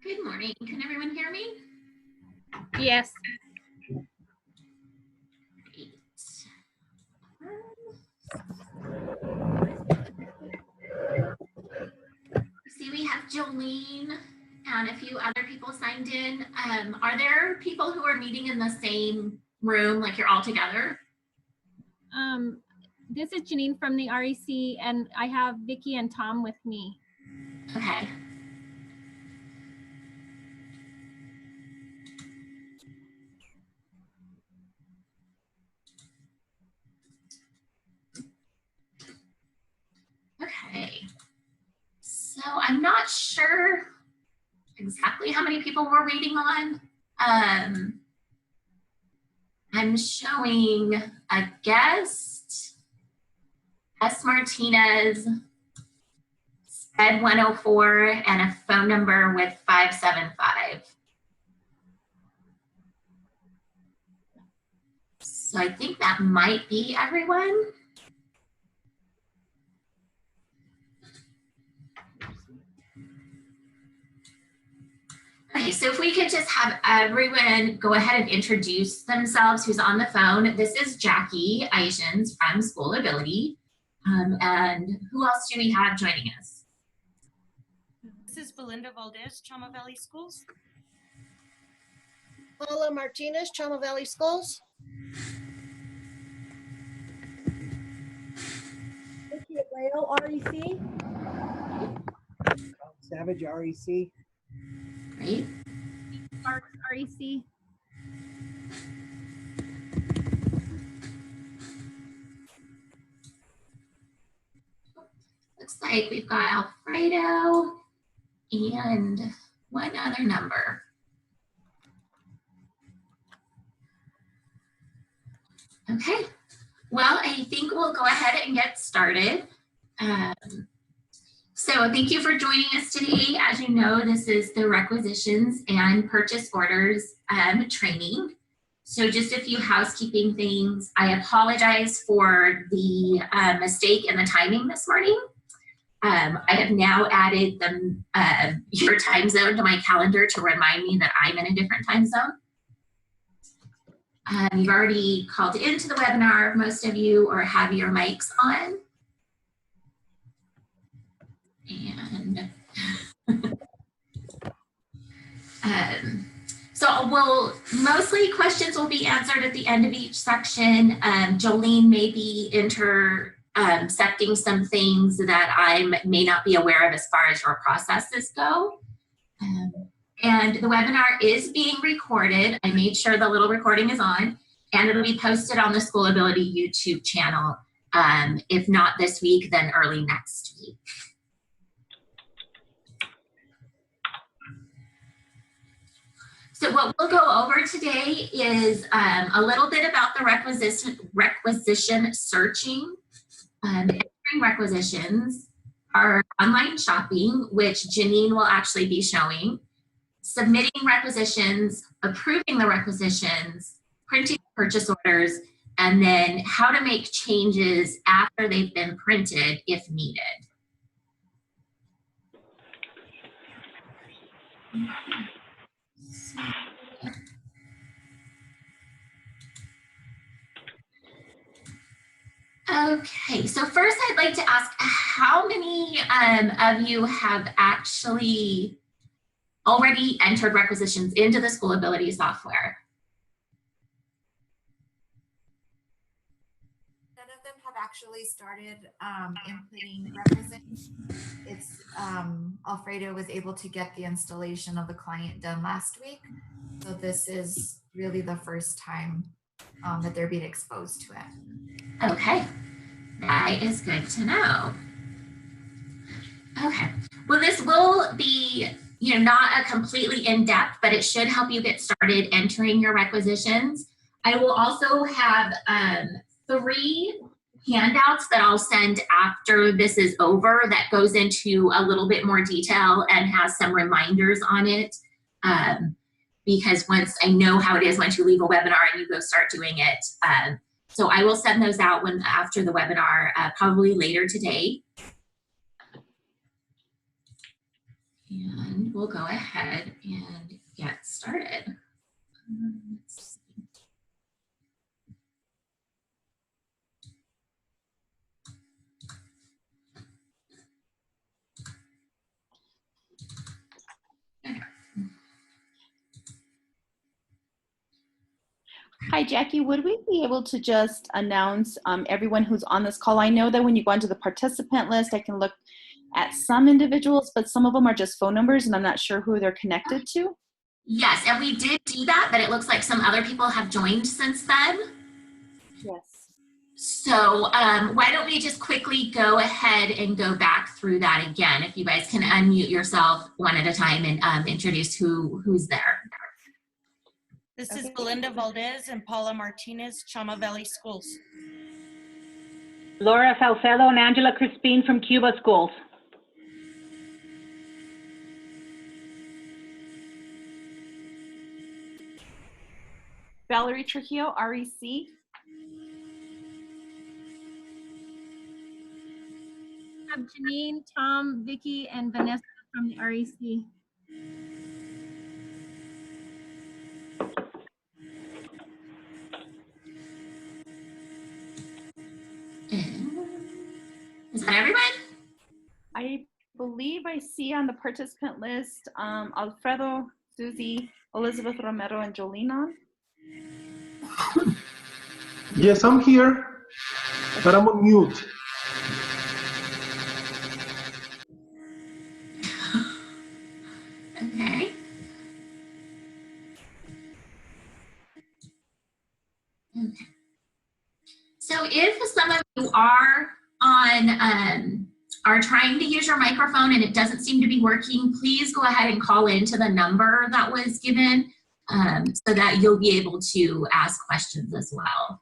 Good morning. Can everyone hear me? Yes. Great. See, we have Jolene and a few other people signed in. Are there people who are meeting in the same room, like you're all together? This is Janine from the REC, and I have Vicky and Tom with me. Okay. Okay. So I'm not sure exactly how many people we're waiting on. I'm showing a guest, S. Martinez, Ed 104, and a phone number with 575. So I think that might be everyone. Okay, so if we could just have everyone go ahead and introduce themselves who's on the phone. This is Jackie Eishens from School Ability. And who else do we have joining us? This is Belinda Valdez, Chama Valley Schools. Paula Martinez, Chama Valley Schools. Vicky Abreu, REC. Savage, REC. Great. Sparks, REC. Looks like we've got Alfredo and one other number. Okay, well, I think we'll go ahead and get started. So thank you for joining us today. As you know, this is the requisitions and purchase orders training. So just a few housekeeping things. I apologize for the mistake in the timing this morning. I have now added your time zone to my calendar to remind me that I'm in a different time zone. You've already called into the webinar, most of you, or have your mics on. And so mostly questions will be answered at the end of each section. Jolene may be intercepting some things that I may not be aware of as far as your processes go. And the webinar is being recorded. I made sure the little recording is on, and it'll be posted on the School Ability YouTube channel. If not this week, then early next week. So what we'll go over today is a little bit about the requisition searching, entering requisitions, our online shopping, which Janine will actually be showing, submitting requisitions, approving the requisitions, printing purchase orders, and then how to make changes after they've been printed if needed. Okay, so first I'd like to ask how many of you have actually already entered requisitions into the School Ability software? None of them have actually started inputting requisitions. It's Alfredo was able to get the installation of the client done last week. So this is really the first time that they're being exposed to it. Okay, that is good to know. Okay, well, this will be, not a completely in-depth, but it should help you get started entering your requisitions. I will also have 3 handouts that I'll send after this is over that goes into a little bit more detail and has some reminders on it. Because once I know how it is once you leave a webinar and you go start doing it. So I will send those out after the webinar, probably later today. And we'll go ahead and get started. Let's see. Hi, Jackie. Would we be able to just announce everyone who's on this call? I know that when you go onto the participant list, I can look at some individuals, but some of them are just phone numbers, and I'm not sure who they're connected to. Yes, and we did do that, but it looks like some other people have joined since then. Yes. So why don't we just quickly go ahead and go back through that again. If you guys can unmute yourself one at a time and introduce who's there. This is Belinda Valdez and Paula Martinez, Chama Valley Schools. Laura Salcedo and Angela Crispin from Cuba Schools. Valerie Trujillo, REC. I have Janine, Tom, Vicky, and Vanessa from the REC. Is that everyone? I believe I see on the participant list Alfredo, Susie, Elizabeth Romero, and Jolene on. Yes, I'm here, but I'm on mute. Okay. Okay. So if some of you are on, are trying to use your microphone and it doesn't seem to be working, please go ahead and call into the number that was given so that you'll be able to ask questions as well.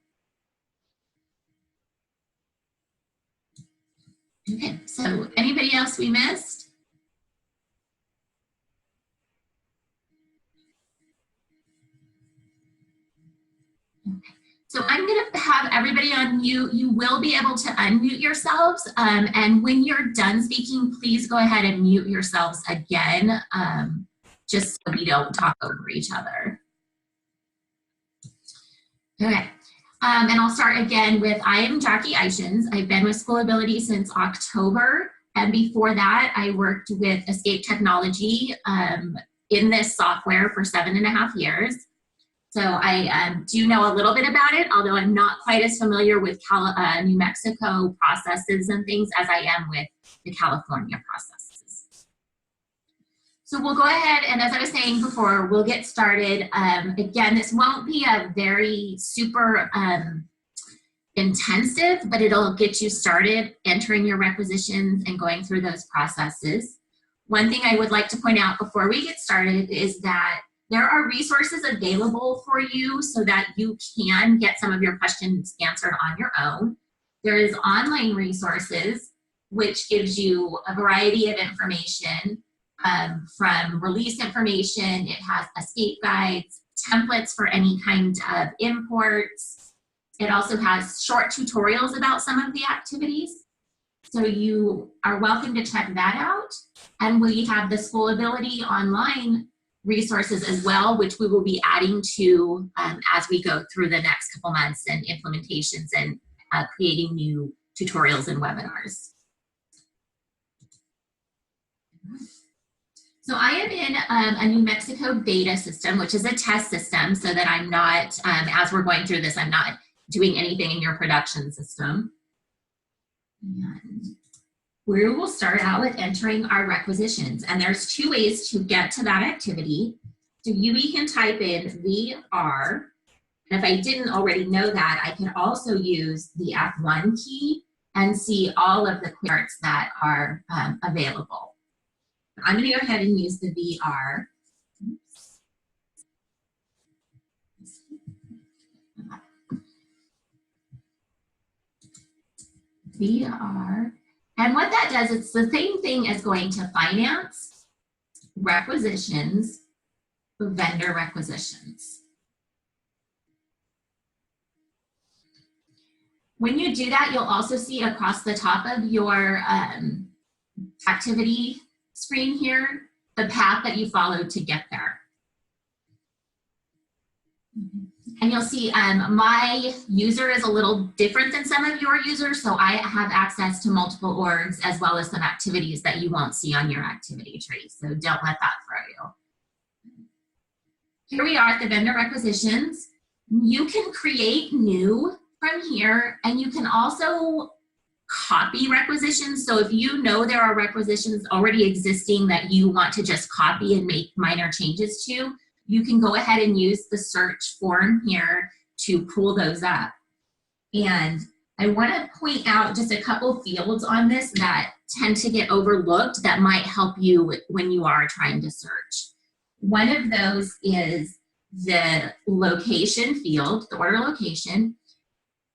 Okay, so anybody else we missed? Okay. So I'm going to have everybody on mute. You will be able to unmute yourselves. And when you're done speaking, please go ahead and mute yourselves again, just so we don't talk over each other. Okay. And I'll start again with, I am Jackie Eichens. I've been with School Ability since October. And before that, I worked with Escape Technology in this software for 7.5 years. So I do know a little bit about it, although I'm not quite as familiar with New Mexico processes and things as I am with the California processes. So we'll go ahead, and as I was saying before, we'll get started. Again, this won't be a very super intensive, but it'll get you started entering your requisitions and going through those processes. One thing I would like to point out before we get started is that there are resources available for you so that you can get some of your questions answered on your own. There is online resources, which gives you a variety of information from release information. It has escape guides, templates for any kind of imports. It also has short tutorials about some of the activities. So you are welcome to check that out. And we have the School Ability online resources as well, which we will be adding to as we go through the next couple months and implementations and creating new tutorials and webinars. So I am in a New Mexico beta system, which is a test system, so that I'm not, as we're going through this, I'm not doing anything in your production system. And we will start out with entering our requisitions, and there's 2 ways to get to that activity. So you can type in VR, and if I didn't already know that, I can also use the F1 key and see all of the queries that are available. I'm going to go ahead and use the VR. Oops. VR. And what that does, it's the same thing as going to finance, requisitions, vendor requisitions. When you do that, you'll also see across the top of your activity screen here, the path that you followed to get there. And you'll see my user is a little different than some of your users, so I have access to multiple orgs as well as some activities that you won't see on your activity tree, so don't let that throw you. Here we are at the vendor requisitions. You can create new from here, and you can also copy requisitions. So if you know there are requisitions already existing that you want to just copy and make minor changes to, you can go ahead and use the search form here to pull those up. And I want to point out just a couple fields on this that tend to get overlooked that might help you when you are trying to search. One of those is the location field, the order location.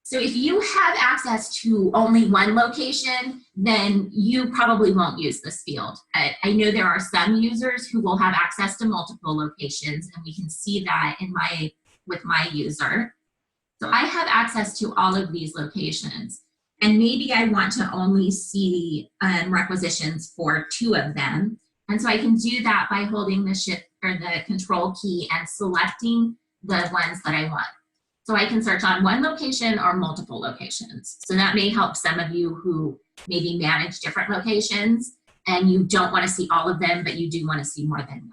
So if you have access to only one location, then you probably won't use this field. I know there are some users who will have access to multiple locations, and we can see that in with my user. So I have access to all of these locations, and maybe I want to only see requisitions for 2 of them. And so I can do that by holding the shift or the control key and selecting the ones that I want. So I can search on one location or multiple locations. So that may help some of you who maybe manage different locations and you don't want to see all of them, but you do want to see more than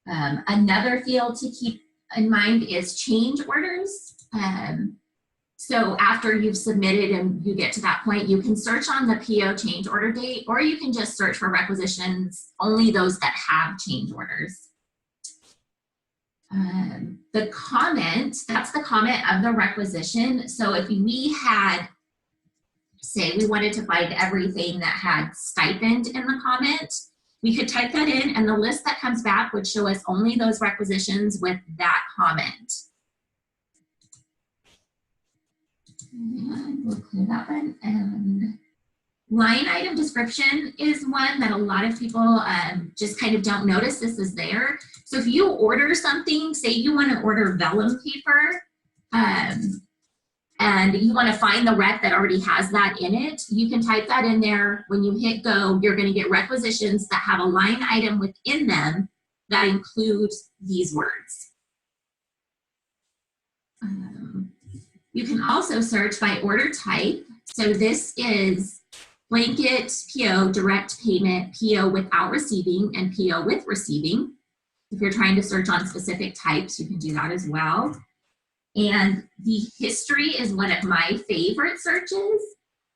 one. Another field to keep in mind is change orders. So after you've submitted and you get to that point, you can search on the PO change order date, or you can just search for requisitions, only those that have change orders. The comment, that's the comment of the requisition. So if we had, say we wanted to find everything that had stipend in the comment, we could type that in and the list that comes back would show us only those requisitions with that comment. And we'll clear that one. And line item description is one that a lot of people just kind of don't notice this is there. So if you order something, say you want to order vellum paper, and you want to find the rec that already has that in it, you can type that in there. When you hit go, you're going to get requisitions that have a line item within them that includes these words. You can also search by order type. So this is blanket PO, direct payment, PO without receiving, and PO with receiving. If you're trying to search on specific types, you can do that as well. And the history is one of my favorite searches.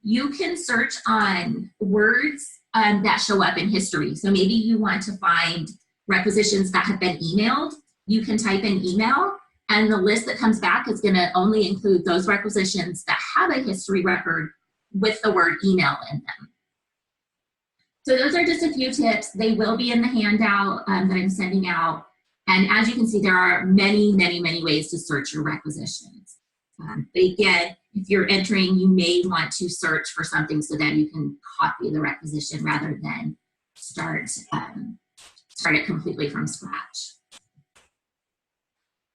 You can search on words that show up in history. So maybe you want to find requisitions that have been emailed. You can type in email, and the list that comes back is going to only include those requisitions that have a history record with the word email in them. So those are just a few tips. They will be in the handout that I'm sending out. And as you can see, there are many, many, many ways to search your requisitions. But again, if you're entering, you may want to search for something so that you can copy the requisition rather than start it completely from scratch.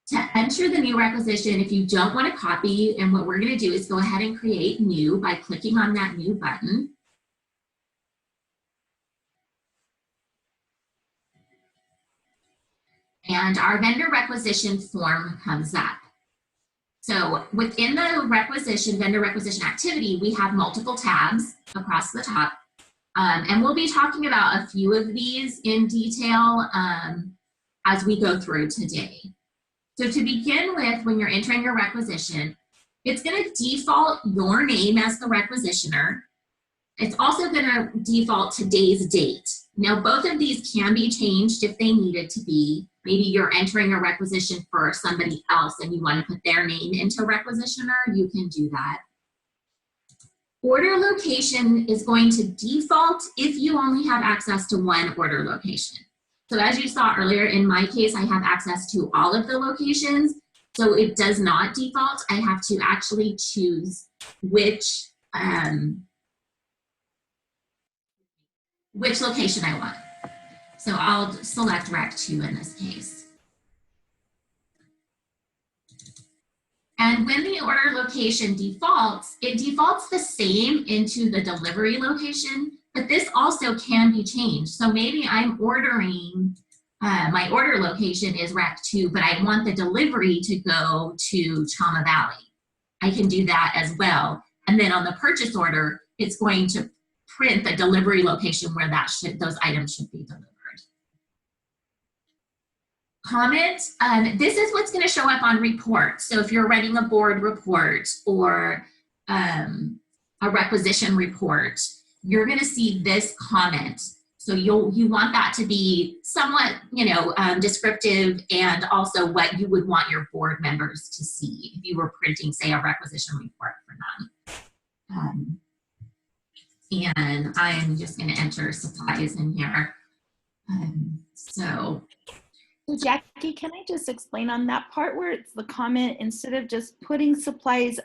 To enter the new requisition, if you don't want to copy, and what we're going to do is go ahead and create new by clicking on that new button. And our vendor requisition form comes up. So within the requisition, vendor requisition activity, we have multiple tabs across the top. And we'll be talking about a few of these in detail as we go through today. So to begin with, when you're entering your requisition, it's going to default your name as the requisitioner. It's also going to default today's date. Now, both of these can be changed if they needed to be. Maybe you're entering a requisition for somebody else and you want to put their name into requisitioner, you can do that. Order location is going to default if you only have access to one order location. So as you saw earlier, in my case, I have access to all of the locations. So it does not default. I have to actually choose which location I want. So I'll select REC2 in this case. And when the order location defaults, it defaults the same into the delivery location, but this also can be changed. So maybe I'm ordering, my order location is REC2, but I want the delivery to go to Chama Valley. I can do that as well. And then on the purchase order, it's going to print the delivery location where those items should be delivered. Comment, this is what's going to show up on reports. So if you're writing a board report or a requisition report, you're going to see this comment. So you want that to be somewhat, descriptive, and also what you would want your board members to see if you were printing, say, a requisition report for them. And I'm just going to enter supplies in here. So Jackie, can I just explain on that part where it's the comment, instead of just putting supplies,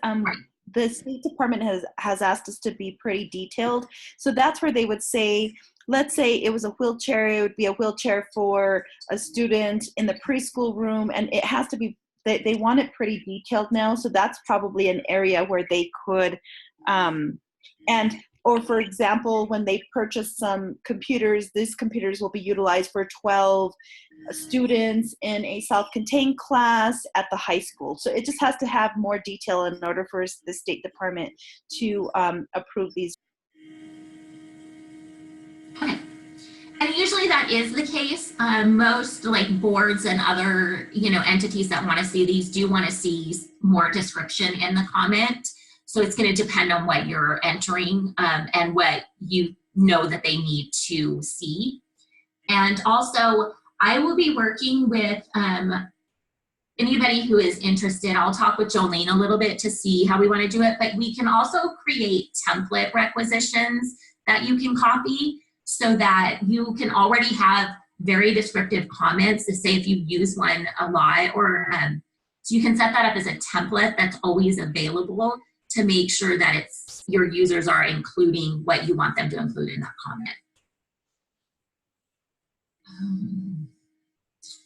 the State Department has asked us to be pretty detailed. So that's where they would say, let's say it was a wheelchair, it would be a wheelchair for a student in the preschool room, and it has to be, they want it pretty detailed now. So that's probably an area where they could, or for example, when they purchase some computers, these computers will be utilized for 12 students in a self-contained class at the high school. So it just has to have more detail in order for the State Department to approve these. okay. And usually that is the case. Most like boards and other, entities that want to see these do want to see more description in the comment. So it's going to depend on what you're entering and what you know that they need to see. And also, I will be working with anybody who is interested. I'll talk with Jolene a little bit to see how we want to do it, but we can also create template requisitions that you can copy so that you can already have very descriptive comments to say if you use one a lot, or so you can set that up as a template that's always available to make sure that your users are including what you want them to include in that comment.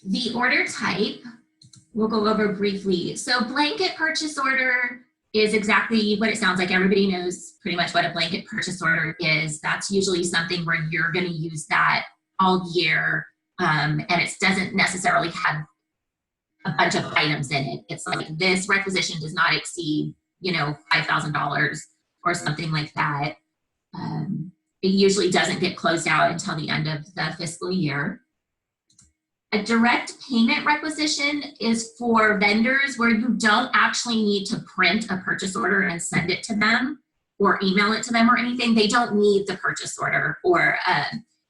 The order type, we'll go over briefly. So blanket purchase order is exactly what it sounds like. Everybody knows pretty much what a blanket purchase order is. That's usually something where you're going to use that all year, and it doesn't necessarily have a bunch of items in it. It's like this requisition does not exceed, $5,000 or something like that. It usually doesn't get closed out until the end of the fiscal year. A direct payment requisition is for vendors where you don't actually need to print a purchase order and send it to them or email it to them or anything. They don't need the purchase order, or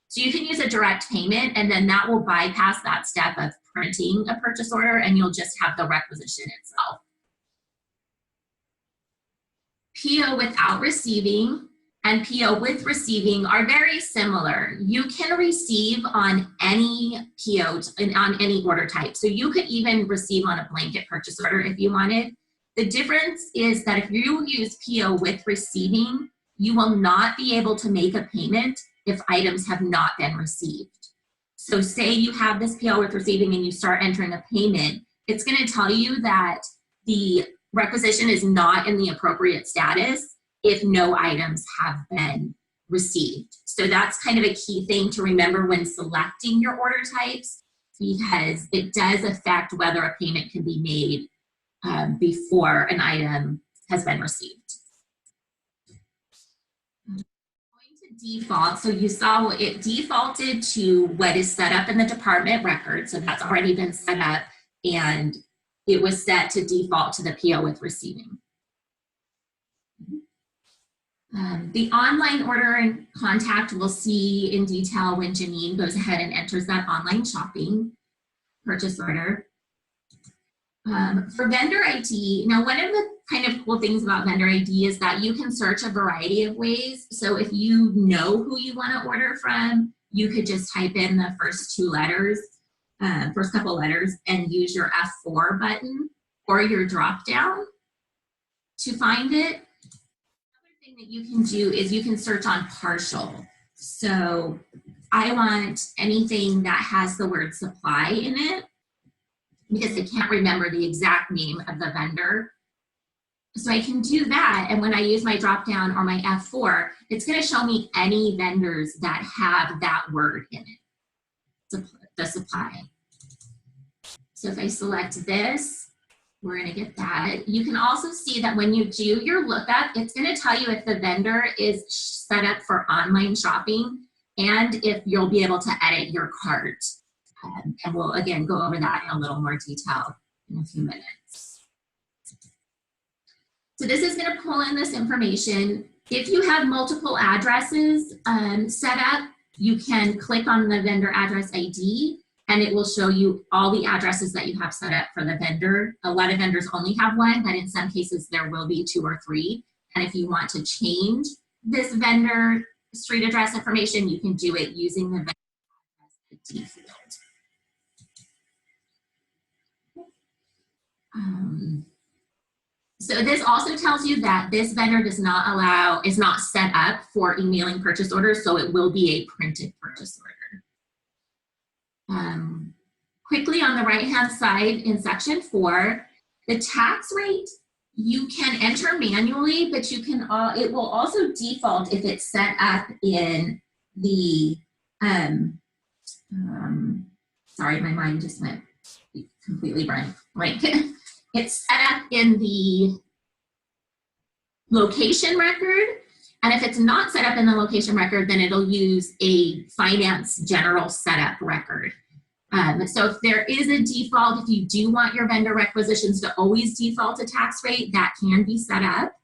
so you can use a direct payment, and then that will bypass that step of printing a purchase order, and you'll just have the requisition itself. PO without receiving and PO with receiving are very similar. You can receive on any PO and on any order type. So you could even receive on a blanket purchase order if you wanted. The difference is that if you use PO with receiving, you will not be able to make a payment if items have not been received. So say you have this PO with receiving and you start entering a payment, it's going to tell you that the requisition is not in the appropriate status if no items have been received. So that's kind of a key thing to remember when selecting your order types, because it does affect whether a payment can be made before an item has been received. Going to default, so you saw it defaulted to what is set up in the department record, so that's already been set up, and it was set to default to the PO with receiving. The online order and contact we'll see in detail when Janine goes ahead and enters that online shopping purchase order. For vendor ID, now one of the kind of cool things about vendor ID is that you can search a variety of ways. So if you know who you want to order from, you could just type in the first two letters, first couple letters, and use your F4 button or your drop down to find it. That you can do is you can search on partial. So I want anything that has the word supply in it, because I can't remember the exact name of the vendor. So I can do that, and when I use my drop down or my F4, it's going to show me any vendors that have that word in it, the supply. So if I select this, we're going to get that. You can also see that when you do your lookup, it's going to tell you if the vendor is set up for online shopping and if you'll be able to edit your cart. And we'll, again, go over that in a little more detail in a few minutes. So this is going to pull in this information. If you have multiple addresses set up, you can click on the vendor address ID and it will show you all the addresses that you have set up for the vendor. A lot of vendors only have one, but in some cases there will be 2 or 3. And if you want to change this vendor street address information, you can do it using the vendor address ID field. So this also tells you that this vendor is not set up for emailing purchase orders, so it will be a printed purchase order. Quickly on the right-hand side in section 4, the tax rate you can enter manually, but you can it will also default if it's set up in the sorry, my mind just went completely blank. It's set up in the location record, and if it's not set up in the location record, then it'll use a finance general setup record. So if there is a default, if you do want your vendor requisitions to always default to tax rate, that can be set up.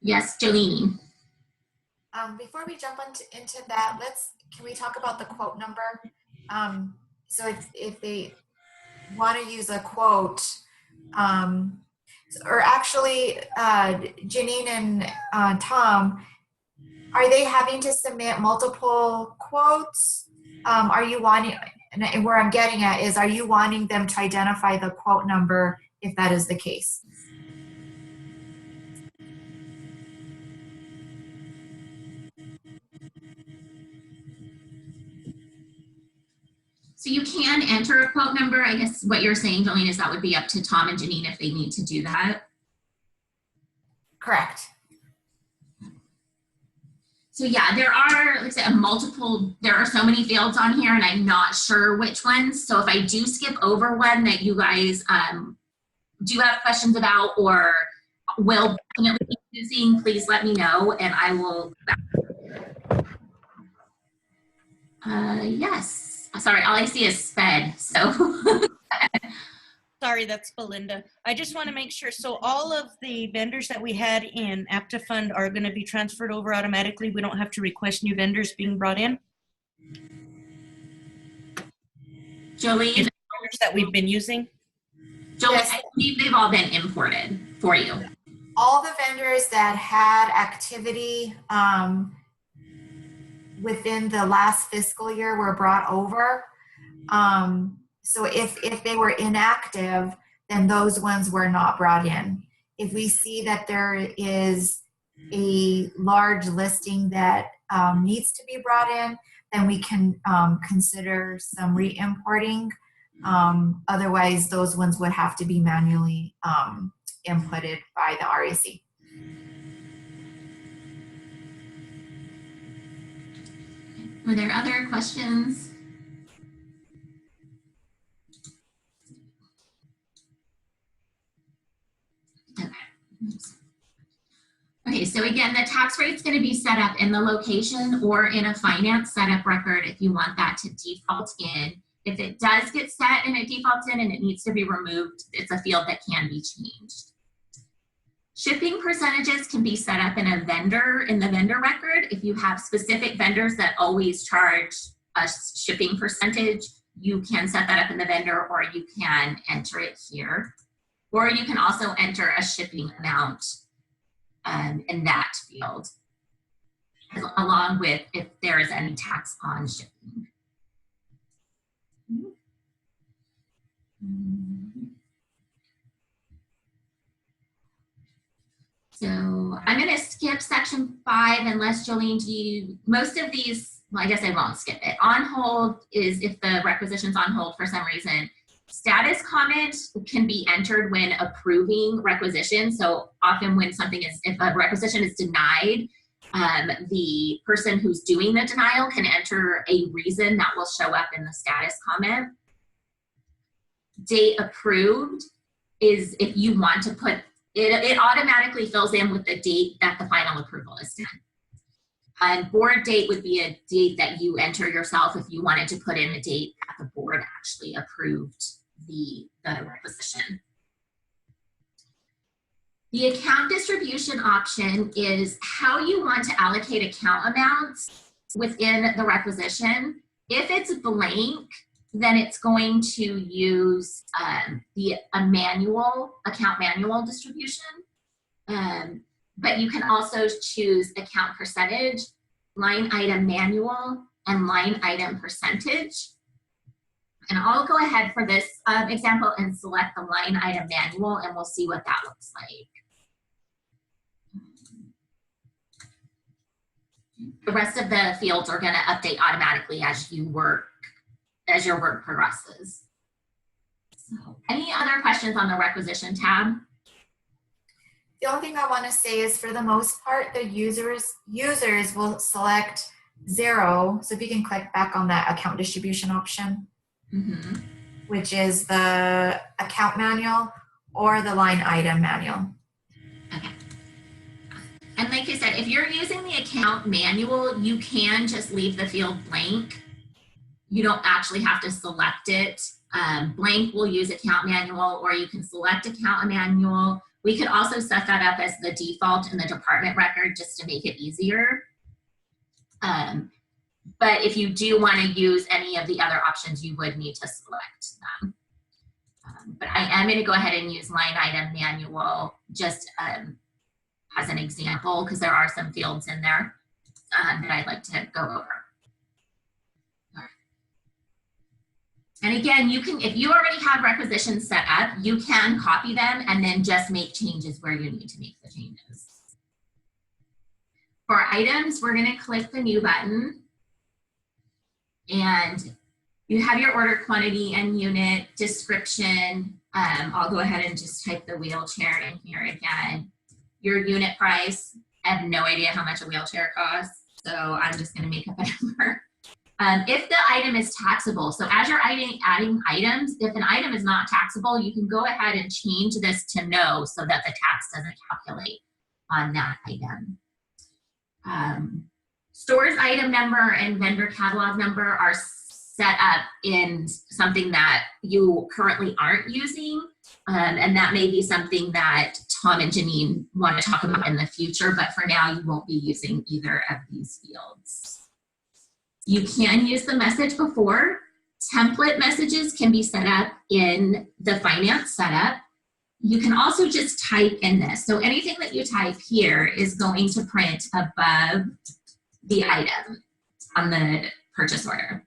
Yes, Jolene. Before we jump into that, can we talk about the quote number? So if they want to use a quote, or actually Janine and Tom, are they having to submit multiple quotes? Are you wanting, and where I'm getting at is, are you wanting them to identify the quote number if that is the case? So you can enter a quote number. I guess what you're saying, Jolene, is that would be up to Tom and Janine if they need to do that. Correct. So yeah, there are, like I said, there are so many fields on here and I'm not sure which ones. So if I do skip over one that you guys do have questions about or will definitely be using, please let me know and I will. Yes, sorry, all I see is sped, so. Sorry, that's Belinda. I just want to make sure. So all of the vendors that we had in AptaFund are going to be transferred over automatically. We don't have to request new vendors being brought in. Jolene, Vendors that we've been using. Jolene, Yes. I believe they've all been imported for you. All the vendors that had activity within the last fiscal year were brought over. So if they were inactive, then those ones were not brought in. If we see that there is a large listing that needs to be brought in, then we can consider some re-importing. Otherwise, those ones would have to be manually inputted by the REC. Were there other questions? Okay, so again, the tax rate's going to be set up in the location or in a finance setup record if you want that to default in. If it does get set and it defaults in and it needs to be removed, it's a field that can be changed. Shipping percentages can be set up in the vendor record. If you have specific vendors that always charge a shipping percentage, you can set that up in the vendor or you can enter it here. Or you can also enter a shipping amount in that field, along with if there is any tax on shipping. So I'm going to skip section 5 unless Jolene, most of these, well, I guess I won't skip it. On hold is if the requisition's on hold for some reason. Status comment can be entered when approving requisition. So often when if a requisition is denied, the person who's doing the denial can enter a reason that will show up in the status comment. Date approved is if you want to put, it automatically fills in with the date that the final approval is done. And board date would be a date that you enter yourself if you wanted to put in the date that the board actually approved the requisition. The account distribution option is how you want to allocate account amounts within the requisition. If it's blank, then it's going to use a account manual distribution. But you can also choose account percentage, line item manual, and line item percentage. And I'll go ahead for this example and select the line item manual, and we'll see what that looks like. The rest of the fields are going to update automatically as your work progresses. So, any other questions on the requisition tab? The only thing I want to say is for the most part, the users will select 0. So if you can click back on that account distribution option, which is the account manual or the line item manual. Okay. And like I said, if you're using the account manual, you can just leave the field blank. You don't actually have to select it. Blank will use account manual, or you can select account manual. We could also set that up as the default in the department record just to make it easier. But if you do want to use any of the other options, you would need to select them. But I am going to go ahead and use line item manual just as an example, because there are some fields in there that I'd like to go over. And again, you can, if you already have requisitions set up, you can copy them and then just make changes where you need to make the changes. For items, we're going to click the new button. And you have your order quantity and unit description. I'll go ahead and just type the wheelchair in here again. Your unit price, I have no idea how much a wheelchair costs, so I'm just going to make up a number. If the item is taxable, so as you're adding items, if an item is not taxable, you can go ahead and change this to no so that the tax doesn't calculate on that item. Stores item number and vendor catalog number are set up in something that you currently aren't using, and that may be something that Tom and Janine want to talk about in the future, but for now you won't be using either of these fields. You can use the message before. Template messages can be set up in the finance setup. You can also just type in this. So anything that you type here is going to print above the item on the purchase order.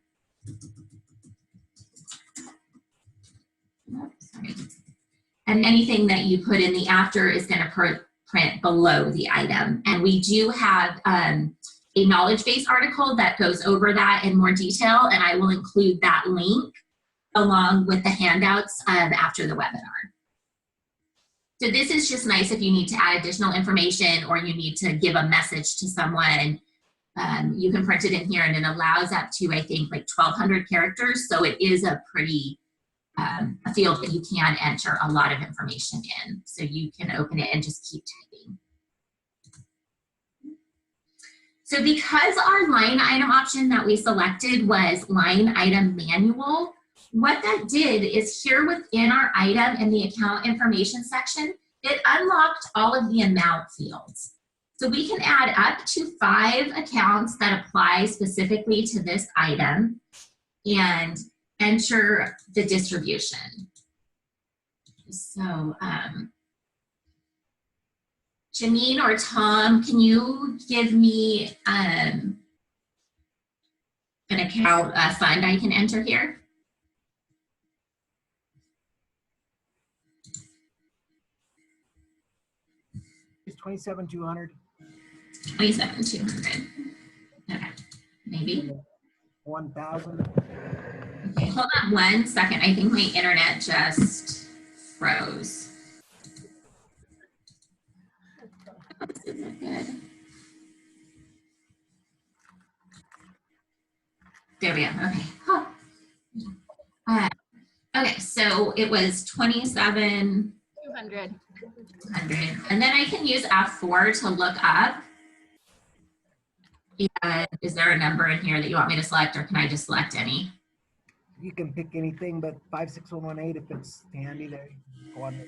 Sorry. And anything that you put in the after is going to print below the item. And we do have a knowledge base article that goes over that in more detail, and I will include that link along with the handouts after the webinar. So this is just nice if you need to add additional information or you need to give a message to someone. You can print it in here, and it allows up to, I think, like 1,200 characters. So it is a pretty, a field that you can enter a lot of information in. So you can open it and just keep typing. So because our line item option that we selected was line item manual, what that did is here within our item in the account information section, it unlocked all of the amount fields. So we can add up to 5 accounts that apply specifically to this item and enter the distribution. So, Janine or Tom, can you give me an account fund I can enter here? It's 27,200. 27,200. Okay, maybe. 1,000. Okay. hold on 1 second. I think my internet just froze. Oh, this isn't good. There we go. Okay. Huh. Okay, so it was 27,200. 200. And then I can use F4 to look up. And is there a number in here that you want me to select, or can I just select any? You can pick anything but 56118 if it's handy there. Go on.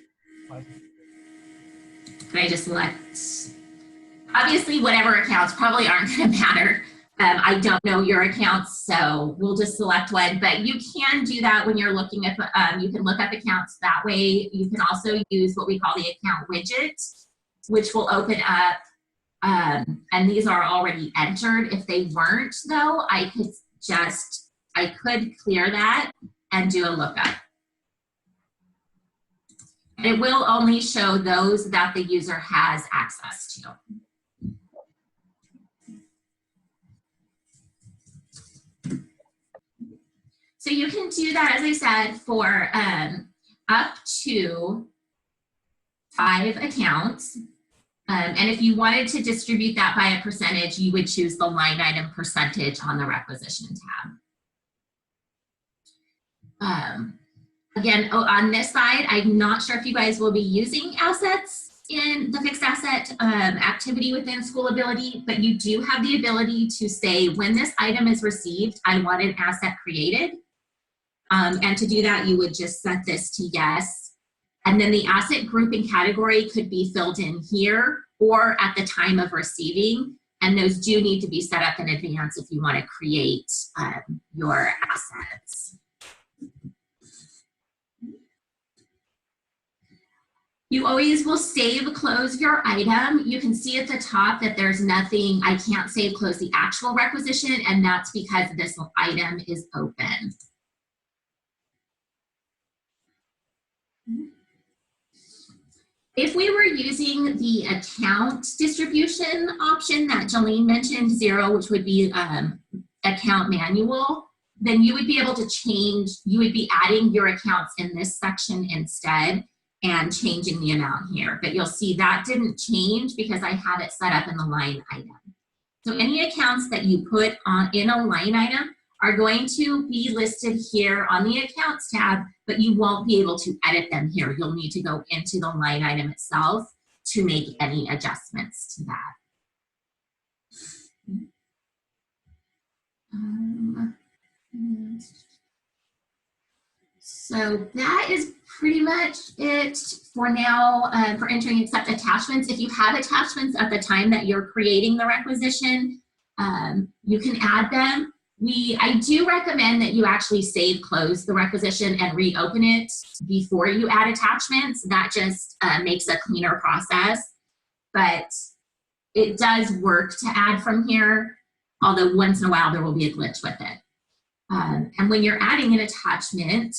Can I just select? Obviously, whatever accounts probably aren't going to matter. I don't know your accounts, so we'll just select one. But you can do that when you're looking at, you can look up accounts that way. You can also use what we call the account widget, which will open up, and these are already entered. If they weren't, though, I could clear that and do a lookup. It will only show those that the user has access to. So you can do that, as I said, for up to 5 accounts. And if you wanted to distribute that by a percentage, you would choose the line item percentage on the requisition tab. Again, on this side, I'm not sure if you guys will be using assets in the fixed asset activity within School Ability, but you do have the ability to say, when this item is received, I want an asset created. And to do that, you would just set this to yes. And then the asset group and category could be filled in here or at the time of receiving. And those do need to be set up in advance if you want to create your assets. You always will save, close your item. You can see at the top that there's nothing, I can't save, close the actual requisition, and that's because this item is open. If we were using the account distribution option that Jolene mentioned, 0, which would be account manual, then you would be able to change, you would be adding your accounts in this section instead and changing the amount here. But you'll see that didn't change because I have it set up in the line item. So any accounts that you put on in a line item are going to be listed here on the accounts tab, but you won't be able to edit them here. You'll need to go into the line item itself to make any adjustments to that. So that is pretty much it for now for entering except attachments. If you have attachments at the time that you're creating the requisition, you can add them. I do recommend that you actually save, close the requisition and reopen it before you add attachments. That just makes a cleaner process, but it does work to add from here, although once in a while there will be a glitch with it. And when you're adding an attachment,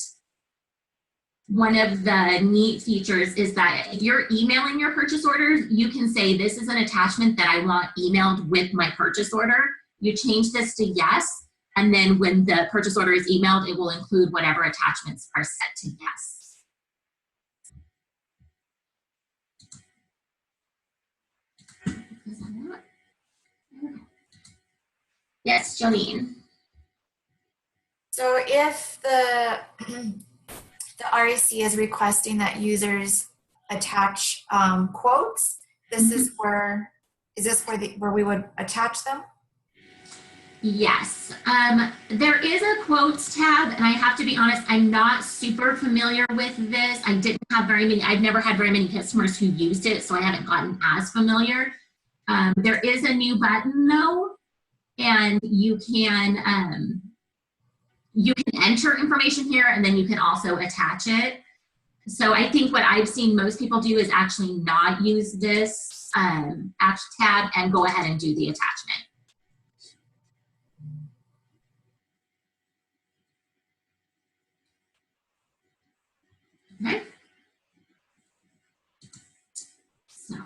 one of the neat features is that if you're emailing your purchase orders, you can say, this is an attachment that I want emailed with my purchase order. You change this to yes. And then when the purchase order is emailed, it will include whatever attachments are set to yes. Yes, Jolene. So if the REC is requesting that users attach quotes, this is where, is this where we would attach them? Yes, there is a quotes tab, and I have to be honest, I'm not super familiar with this. I didn't have very many, I've never had very many customers who used it, so I haven't gotten as familiar. There is a new button though, and you can enter information here, and then you can also attach it. So I think what I've seen most people do is actually not use this tab and go ahead and do the attachment. Okay. So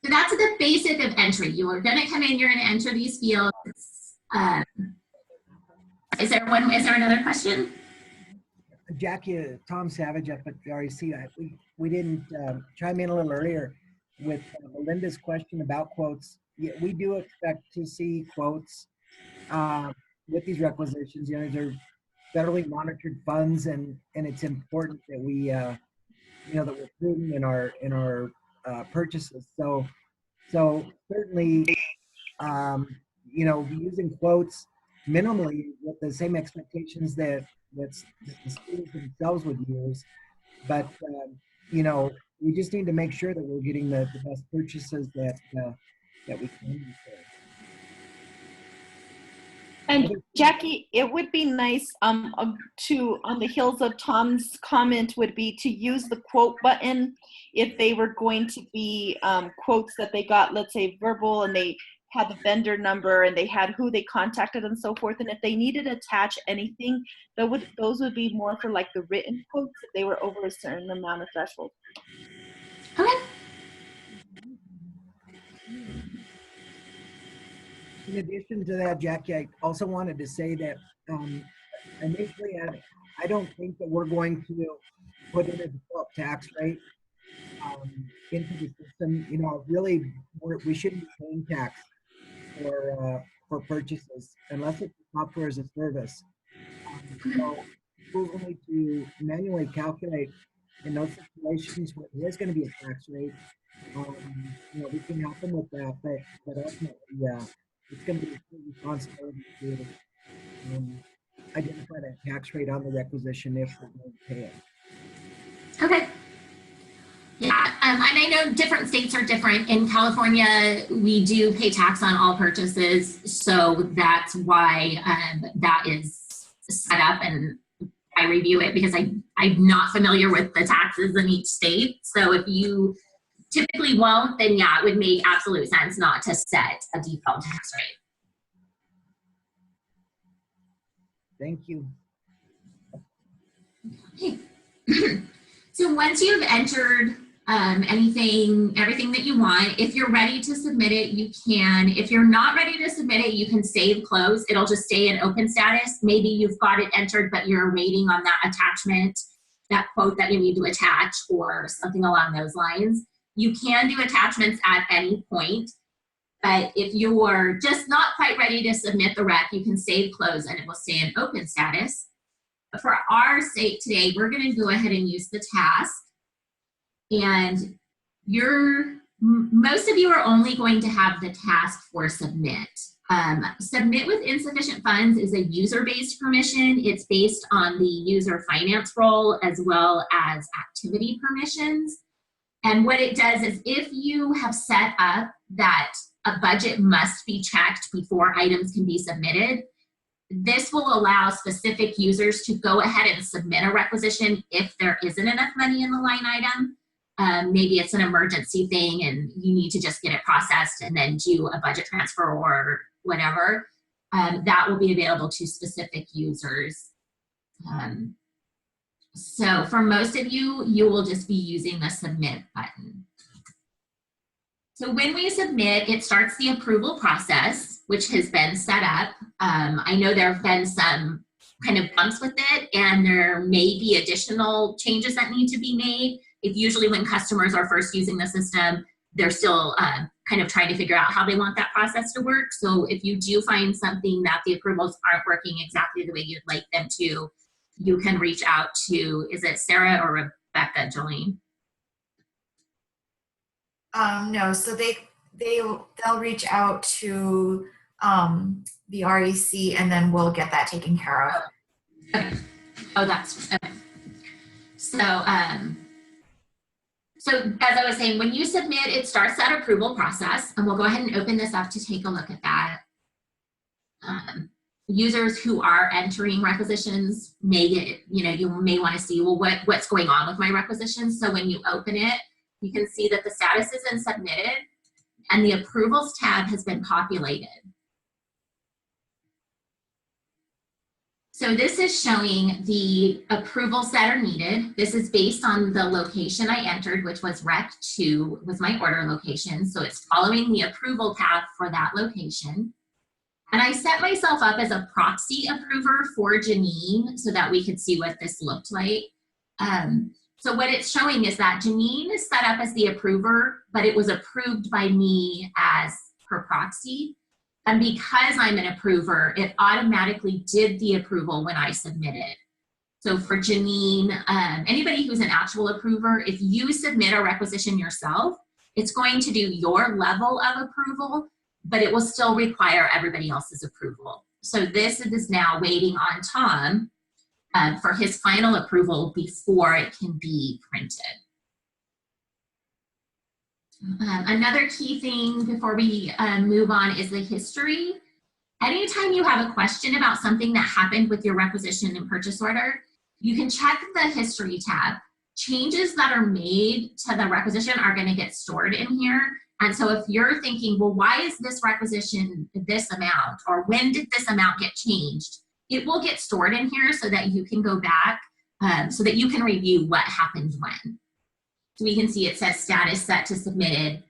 that's the basic of entry. You are going to come in, you're going to enter these fields. Is there another question? Jackie, Tom Savage up at the REC, we didn't chime in a little earlier with Melinda's question about quotes. Yeah, we do expect to see quotes with these requisitions. You know, these are federally monitored funds, and it's important that we, you know, that we're prudent in our purchases. So certainly, you know, using quotes minimally with the same expectations that the schools themselves would use. But, you know, we just need to make sure that we're getting the best purchases that we can. And Jackie, it would be nice to, on the heels of Tom's comment, would be to use the quote button if they were going to be quotes that they got, let's say verbal, and they had the vendor number and they had who they contacted and so forth. And if they needed to attach anything, those would be more for like the written quotes if they were over a certain amount of threshold. Okay. In addition to that, Jackie, I also wanted to say that initially, I don't think that we're going to put in a default tax rate into the system. You know, really, we shouldn't be paying tax for purchases unless it's software as a service. So schools will need to manually calculate in those situations where there's going to be a tax rate. You know, we can help them with that, but ultimately, it's going to be a responsibility to identify that tax rate on the requisition if we're going to pay it. Okay. Yeah, and I know different states are different. In California, we do pay tax on all purchases, so that's why that is set up, and I review it because I'm not familiar with the taxes in each state. So if you typically won't, then yeah, it would make absolute sense not to set a default tax rate. Thank you. Okay. So once you've entered everything that you want, if you're ready to submit it, you can. If you're not ready to submit it, you can save close. It'll just stay in open status. Maybe you've got it entered, but you're waiting on that attachment, that quote that you need to attach or something along those lines. You can do attachments at any point, but if you're just not quite ready to submit the rec, you can save close and it will stay in open status. But for our sake today, we're going to go ahead and use the task. And most of you are only going to have the task for submit. Submit with insufficient funds is a user-based permission. It's based on the user finance role as well as activity permissions. And what it does is if you have set up that a budget must be checked before items can be submitted, this will allow specific users to go ahead and submit a requisition if there isn't enough money in the line item. Maybe it's an emergency thing and you need to just get it processed and then do a budget transfer or whatever. That will be available to specific users. So for most of you, you will just be using the submit button. So when we submit, it starts the approval process, which has been set up. I know there have been some kind of bumps with it, and there may be additional changes that need to be made. If usually when customers are first using the system, they're still kind of trying to figure out how they want that process to work. So if you do find something that the approvals aren't working exactly the way you'd like them to, you can reach out to, is it Sarah or Rebecca, Jolene? No, so they'll reach out to the REC and then we'll get that taken care of. Okay. Oh, that's okay. So, so as I was saying, when you submit, it starts that approval process, and we'll go ahead and open this up to take a look at that. Users who are entering requisitions may get, you may want to see, well, what's going on with my requisitions. So when you open it, you can see that the status isn't submitted and the approvals tab has been populated. So this is showing the approvals that are needed. This is based on the location I entered, which was REC2, was my order location. So it's following the approval path for that location. And I set myself up as a proxy approver for Janine so that we could see what this looked like. So what it's showing is that Janine is set up as the approver, but it was approved by me as her proxy. And because I'm an approver, it automatically did the approval when I submitted. So for Janine, anybody who's an actual approver, if you submit a requisition yourself, it's going to do your level of approval, but it will still require everybody else's approval. So this is now waiting on Tom for his final approval before it can be printed. Another key thing before we move on is the history. Anytime you have a question about something that happened with your requisition and purchase order, you can check the history tab. Changes that are made to the requisition are going to get stored in here. And so if you're thinking, well, why is this requisition this amount? Or when did this amount get changed? It will get stored in here so that you can go back, so that you can review what happened when. So we can see it says status set to submitted,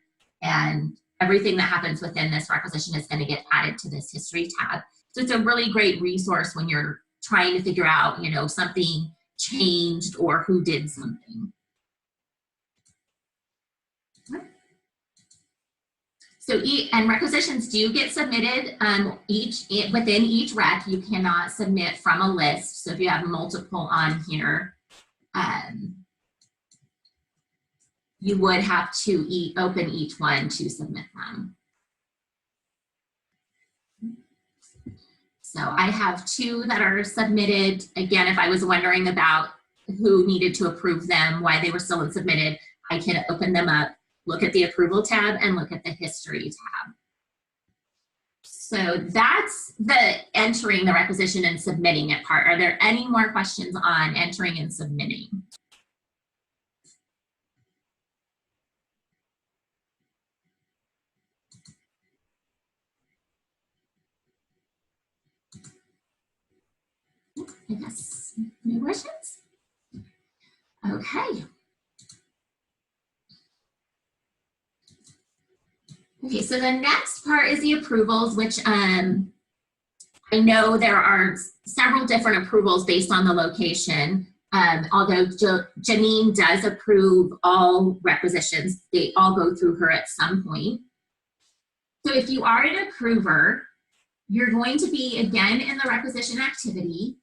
and everything that happens within this requisition is going to get added to this history tab. So it's a really great resource when you're trying to figure out, you know, something changed or who did something. So, and requisitions do get submitted within each rec. You cannot submit from a list. So if you have multiple on here, you would have to open each one to submit them. So I have 2 that are submitted. Again, if I was wondering about who needed to approve them, why they were still unsubmitted, I can open them up, look at the approval tab, and look at the history tab. So that's the entering the requisition and submitting it part. Are there any more questions on entering and submitting? I guess, any questions? Okay. Okay, so the next part is the approvals, which I know there are several different approvals based on the location. Although Janine does approve all requisitions, they all go through her at some point. So if you are an approver, you're going to be again in the requisition activity.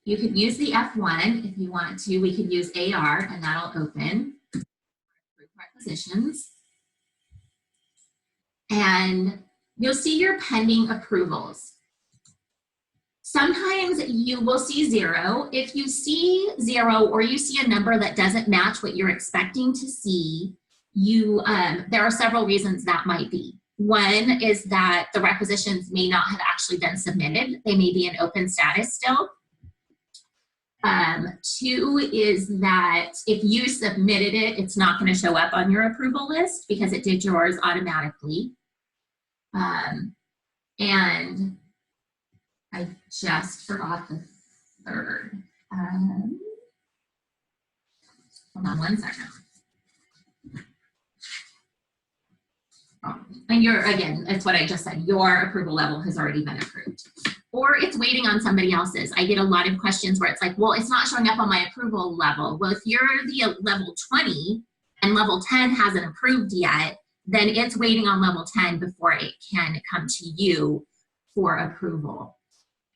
You could use the F1 if you want to. We could use AR and that'll open requisitions. And you'll see your pending approvals. Sometimes you will see 0. If you see 0 or you see a number that doesn't match what you're expecting to see, there are several reasons that might be. One is that the requisitions may not have actually been submitted. They may be in open status still. 2 is that if you submitted it, it's not going to show up on your approval list because it did yours automatically. And I just forgot the 3rd. Hold on 1 second. Oh, and again, it's what I just said. Your approval level has already been approved. Or it's waiting on somebody else's. I get a lot of questions where it's like, well, it's not showing up on my approval level. Well, if you're the level 20 and level 10 hasn't approved yet, then it's waiting on level 10 before it can come to you for approval.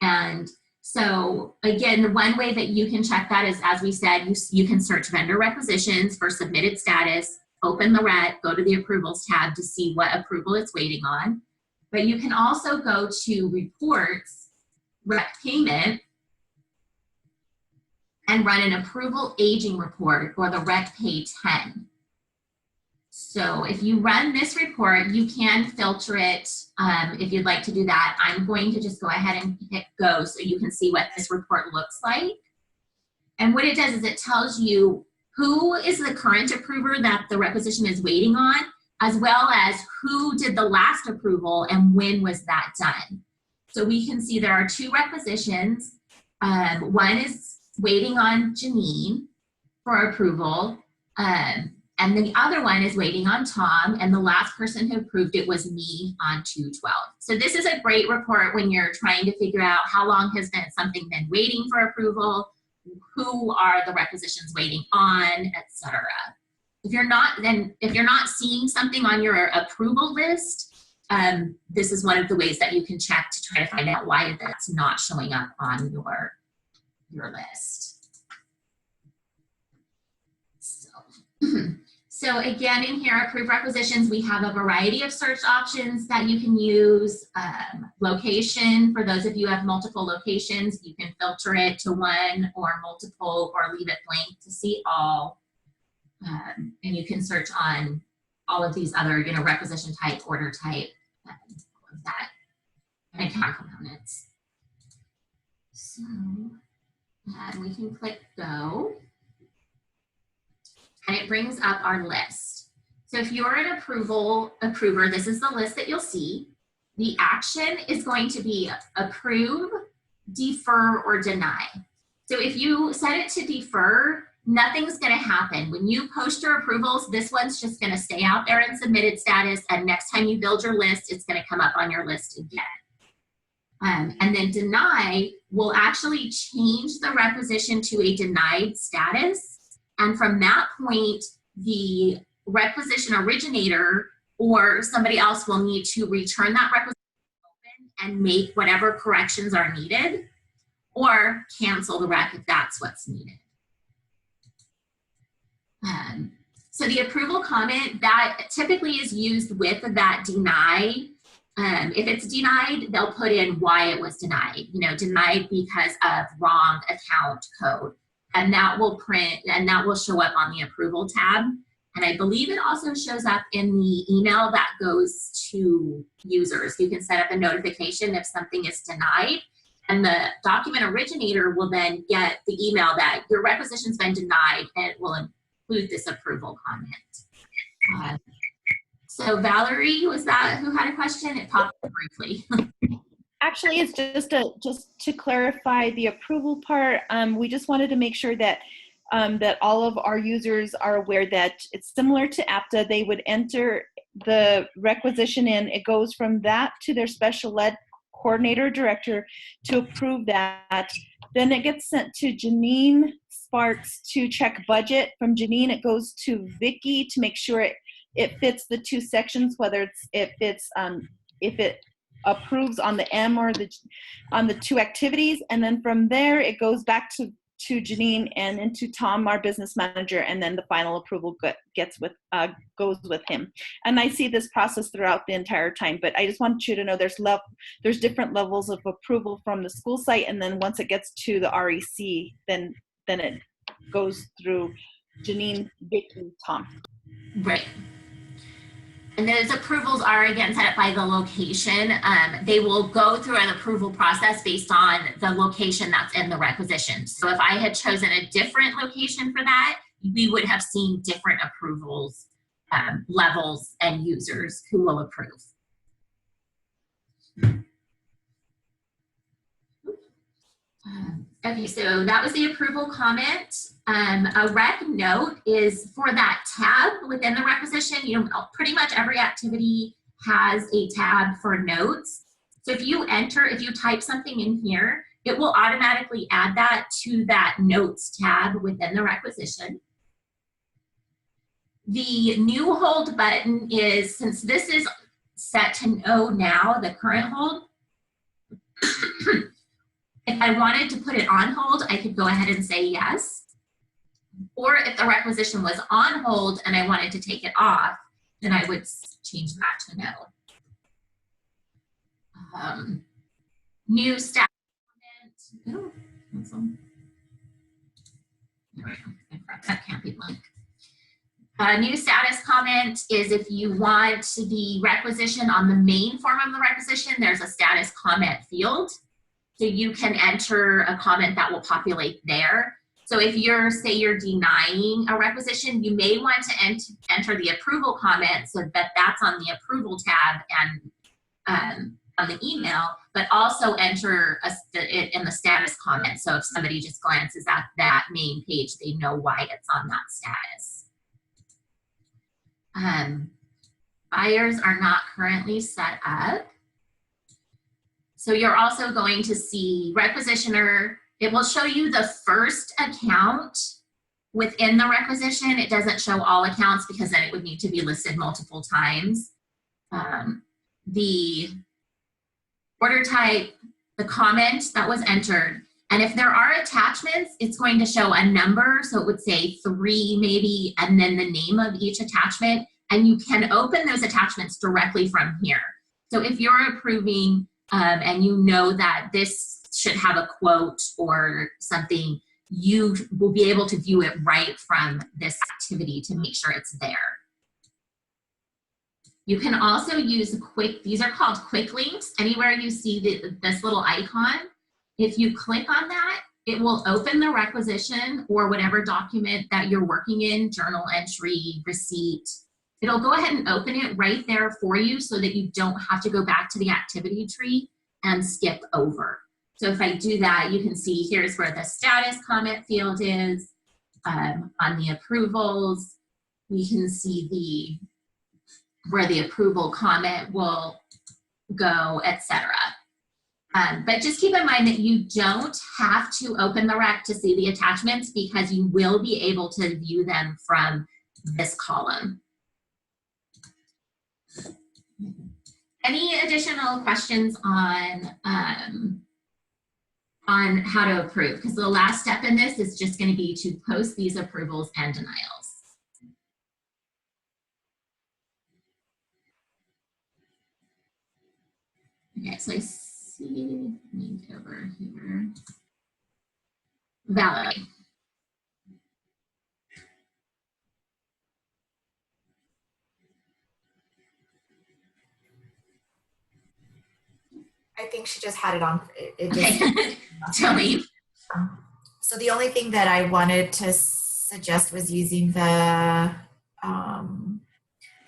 And so again, the one way that you can check that is, as we said, you can search vendor requisitions for submitted status, open the REC, go to the approvals tab to see what approval it's waiting on. But you can also go to reports, REC payment, and run an approval aging report or the REC pay 10. So if you run this report, you can filter it if you'd like to do that. I'm going to just go ahead and hit go so you can see what this report looks like. And what it does is it tells you who is the current approver that the requisition is waiting on, as well as who did the last approval and when was that done. So we can see there are 2 requisitions. One is waiting on Janine for approval. And the other one is waiting on Tom, and the last person who approved it was me on 2/12. So this is a great report when you're trying to figure out how long has something been waiting for approval, who are the requisitions waiting on, etc. If you're not seeing something on your approval list, this is one of the ways that you can check to try to find out why that's not showing up on your list. So again, in here, approved requisitions, we have a variety of search options that you can use. Location, for those of you who have multiple locations, you can filter it to one or multiple, or leave it blank to see all. And you can search on all of these other, requisition type, order type, all of that, and account components. So we can click go. And it brings up our list. So if you're an approver, this is the list that you'll see. The action is going to be approve, defer, or deny. So if you set it to defer, nothing's going to happen. When you post your approvals, this one's just going to stay out there in submitted status, and next time you build your list, it's going to come up on your list again. And then deny will actually change the requisition to a denied status. And from that point, the requisition originator or somebody else will need to return that requisition open and make whatever corrections are needed, or cancel the rec if that's what's needed. So the approval comment, that typically is used with that deny. If it's denied, they'll put in why it was denied. Denied because of wrong account code. And that will print, and that will show up on the approval tab. And I believe it also shows up in the email that goes to users. You can set up a notification if something is denied, and the document originator will then get the email that your requisition's been denied, and it will include this approval comment. So Valerie, was that who had a question? It popped up briefly. Actually, it's just to clarify the approval part. We just wanted to make sure that that all of our users are aware that it's similar to APTA. They would enter the requisition in. It goes from that to their special ed coordinator director to approve that. Then it gets sent to Janine Sparks to check budget. From Janine, it goes to Vicky to make sure it fits the two sections, whether if it approves on the M or on the two activities, and then from there it goes back to Janine and into Tom, our business manager, and then the final approval goes with him. And I see this process throughout the entire time, but I just want you to know there's different levels of approval from the school site, and then once it gets to the REC, then it goes through Janine, Vicky, Tom. Right. And those approvals are again set up by the location. They will go through an approval process based on the location that's in the requisition. So if I had chosen a different location for that, we would have seen different approvals, levels, and users who will approve. Okay, so that was the approval comment. A rec note is for that tab within the requisition. Pretty much every activity has a tab for notes. So if you type something in here, it will automatically add that to that notes tab within the requisition. The new hold button is, since this is set to no now, the current hold, if I wanted to put it on hold, I could go ahead and say yes. Or if the requisition was on hold and I wanted to take it off, then I would change that to no. New status comment. That can't be blank. New status comment is if you want the requisition on the main form of the requisition, there's a status comment field. So you can enter a comment that will populate there. So if say you're denying a requisition, you may want to enter the approval comment so that that's on the approval tab and on the email, but also enter it in the status comment. So if somebody just glances at that main page, they know why it's on that status. Buyers are not currently set up. So you're also going to see requisitioner. It will show you the first account within the requisition. It doesn't show all accounts because then it would need to be listed multiple times. The order type, the comment that was entered, and if there are attachments, it's going to show a number. So it would say 3 maybe, and then the name of each attachment. And you can open those attachments directly from here. So if you're approving and you know that this should have a quote or something, you will be able to view it right from this activity to make sure it's there. You can also use these are called quick links. Anywhere you see this little icon, if you click on that, it will open the requisition or whatever document that you're working in, journal entry, receipt. It'll go ahead and open it right there for you so that you don't have to go back to the activity tree and skip over. So if I do that, you can see here's where the status comment field is. On the approvals, we can see where the approval comment will go, etc. But just keep in mind that you don't have to open the rec to see the attachments because you will be able to view them from this column. Any additional questions on how to approve? Because the last step in this is just going to be to post these approvals and denials. Okay, so I see link over here. Valerie. I think she just had it on. It just, Tell me. So the only thing that I wanted to suggest was using the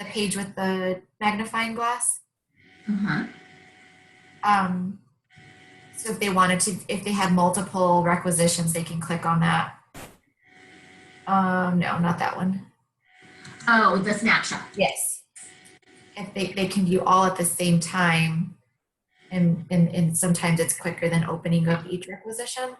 page with the magnifying glass. So if they wanted to, if they had multiple requisitions, they can click on that. No, not that one. Oh, the snapshot. Yes. If they can view all at the same time. And sometimes it's quicker than opening up each requisition.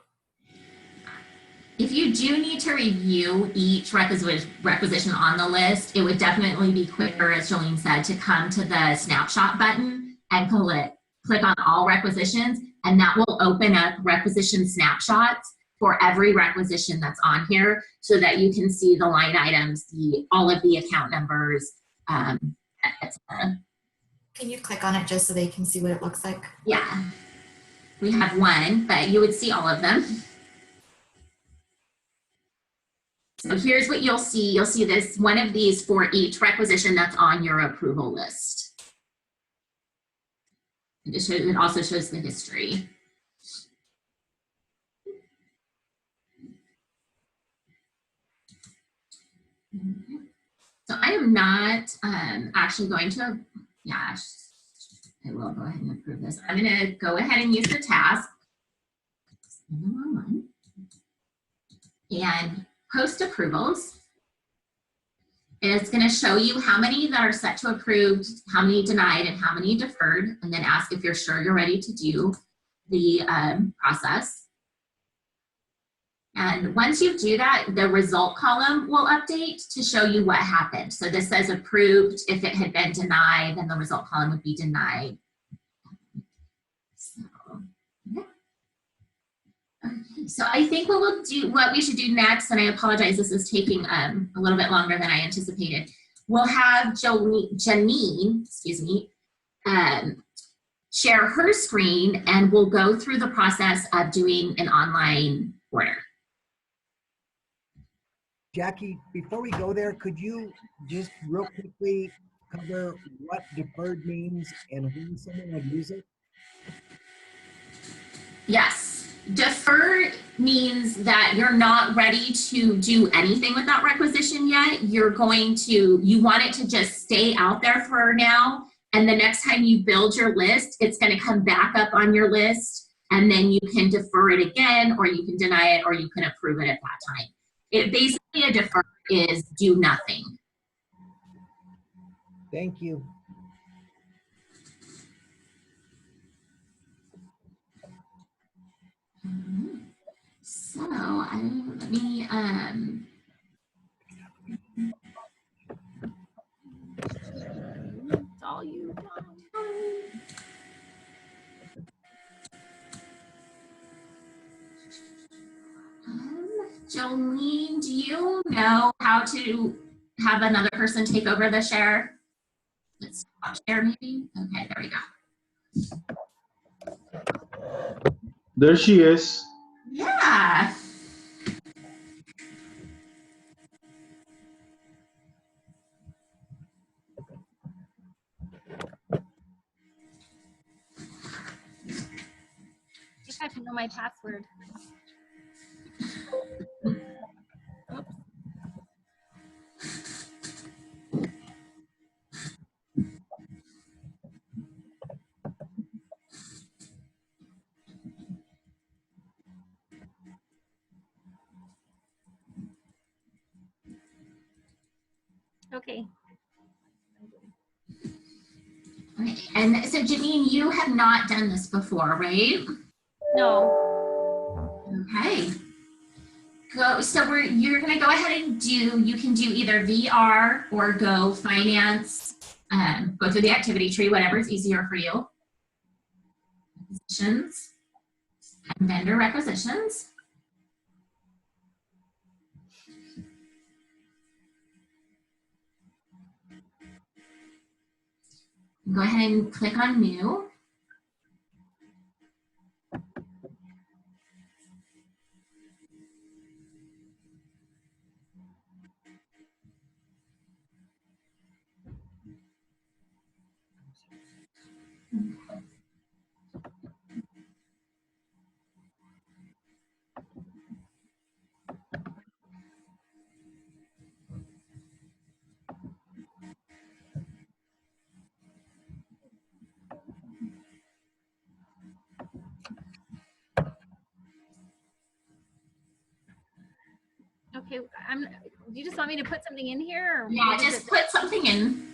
If you do need to review each requisition on the list, it would definitely be quicker, as Jolene said, to come to the snapshot button and click on all requisitions, and that will open up requisition snapshots for every requisition that's on here so that you can see the line items, all of the account numbers, etc. Can you click on it just so they can see what it looks like? Yeah, we have one, but you would see all of them. So here's what you'll see. You'll see this one of these for each requisition that's on your approval list. It also shows the history. So I am not actually going to, yeah, I will go ahead and approve this. I'm going to go ahead and use the task and post approvals. It's going to show you how many that are set to approved, how many denied, and how many deferred, and then ask if you're sure you're ready to do the process. And once you do that, the result column will update to show you what happened. So this says approved. If it had been denied, then the result column would be denied. So, yeah. Okay, so I think what we should do next, and I apologize, this is taking a little bit longer than I anticipated. We'll have Janine, excuse me, share her screen, and we'll go through the process of doing an online order. Jackie, before we go there, could you just real quickly cover what deferred means and when someone would use it? Yes. Deferred means that you're not ready to do anything with that requisition yet. You want it to just stay out there for now. And the next time you build your list, it's going to come back up on your list. And then you can defer it again, or you can deny it, or you can approve it at that time. It basically, a defer is do nothing. Thank you. So let me It's all you, Tom. Jolene, do you know how to have another person take over the share? Let's share maybe. Okay, there we go. There she is. Yeah. If I can know my password. Okay. Okay. And so Janine, you have not done this before, right? No. Okay. So you're gonna go ahead and you can do either VR or go finance, go through the activity tree, whatever is easier for you. Requisitions and vendor requisitions. Go ahead and click on new. Okay, you just want me to put something in here? Or Yeah, what is just it? put something in.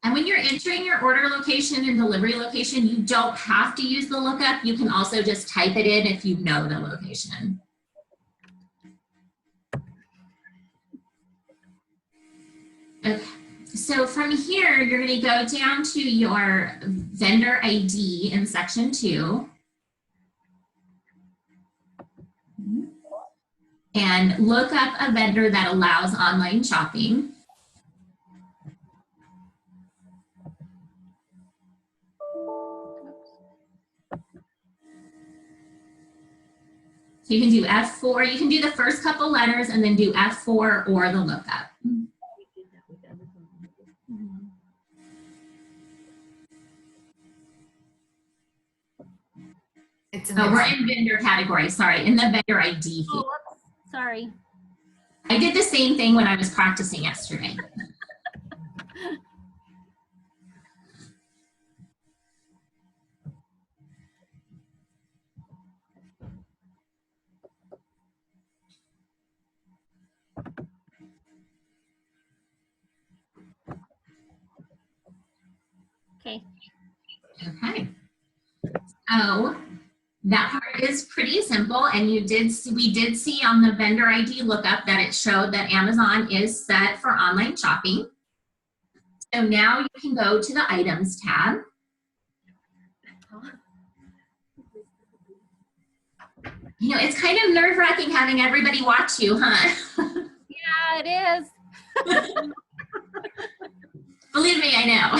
And when you're entering your order location and delivery location, you don't have to use the lookup. You can also just type it in if you know the location. Okay. So from here, you're going to go down to your vendor ID in section 2. And look up a vendor that allows online shopping. So you can do F4, you can do the first couple letters and then do F4 or the lookup. It's in Oh, the we're in vendor category, sorry, in the vendor ID field. Oh, whoops. Sorry. I did the same thing when I was practicing yesterday. Okay. Okay. So that part is pretty simple, and we did see on the vendor ID lookup that it showed that Amazon is set for online shopping. So now you can go to the items tab. You know, it's kind of nerve-wracking having everybody watch you, huh? Yeah, it is. Believe me, I know.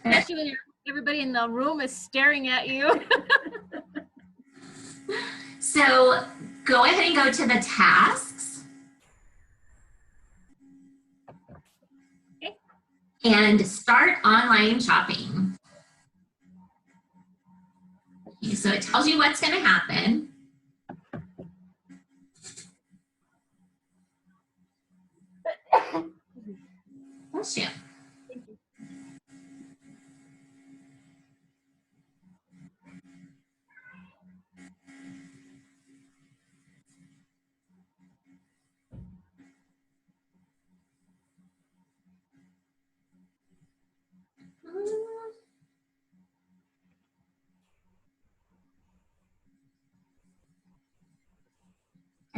Especially when everybody in the room is staring at you. So go ahead and go to the tasks. Okay. And start online shopping. Okay, so it tells you what's going to happen. Bless you.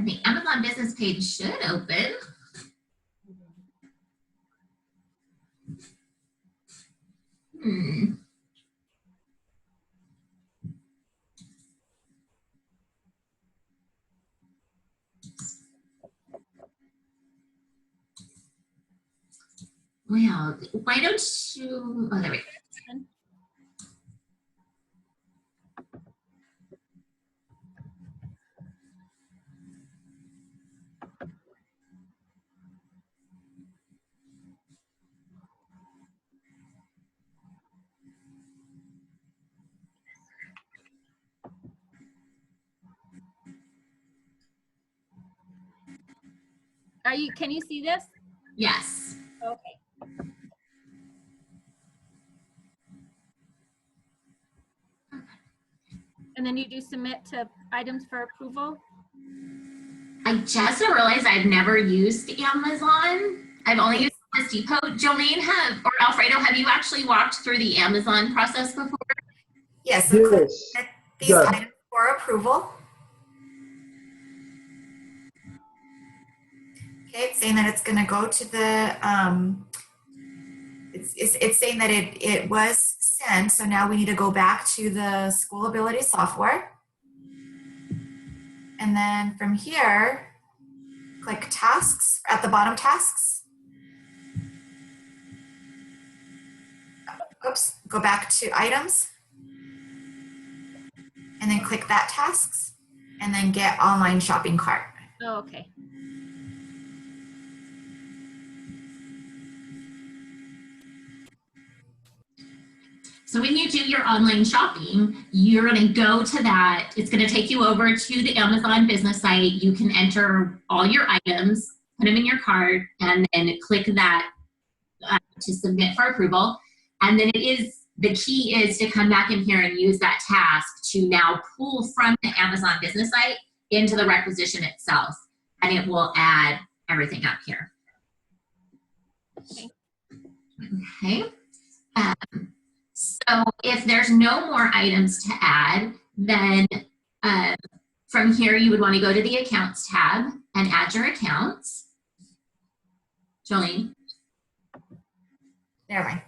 And the Amazon business page should open. Well, why don't you, oh, there we go. Can you see this? Yes. Okay. And then you do submit to items for approval? I just realized I've never used Amazon. I've only used Office Depot. Jolene or Alfredo, have you actually walked through the Amazon process before? Yes. So click Yes. these Yeah. items for approval. Okay, it's saying that it's going to go to the, it's saying that it was sent. So now we need to go back to the school ability software. And then from here, click tasks at the bottom, tasks. Oops, go back to items. And then click that tasks and then get online shopping cart. Oh, okay. So when you do your online shopping, you're going to go to that. It's going to take you over to the Amazon business site. You can enter all your items, put them in your cart, and then click that to submit for approval. And then the key is to come back in here and use that task to now pull from the Amazon business site into the requisition itself. And it will add everything up here. Okay. So if there's no more items to add, then from here you would want to go to the accounts tab and add your accounts. Jolene? Never mind.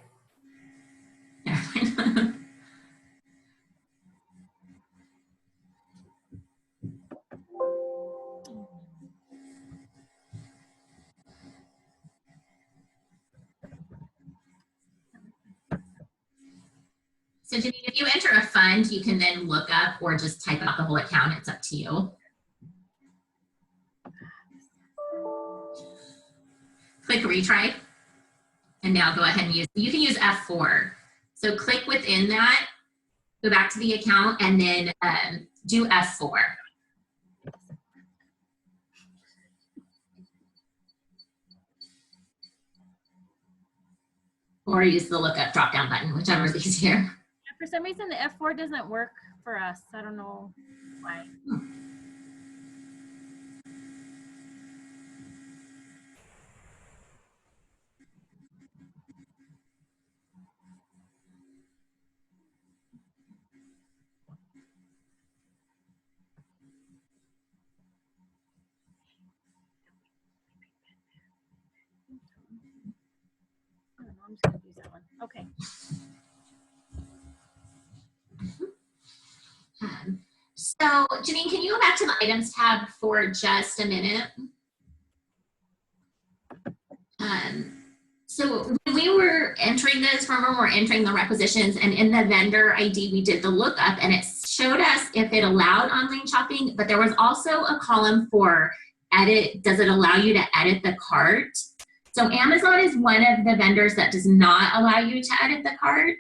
So Janine, if you enter a fund, you can then look up or just type out the whole account. It's up to you. Click retry. And now go ahead and you can use F4. So click within that, go back to the account, and then do F4. Or use the lookup drop-down button, whichever is easier. For some reason, the F4 doesn't work for us. I don't know why. I don't know, I'm just gonna use that one. Okay. So Janine, can you go back to the items tab for just a minute? So when we were entering this, remember we're entering the requisitions, and in the vendor ID, we did the lookup and it showed us if it allowed online shopping, but there was also a column for edit. Does it allow you to edit the cart? So Amazon is one of the vendors that does not allow you to edit the cart.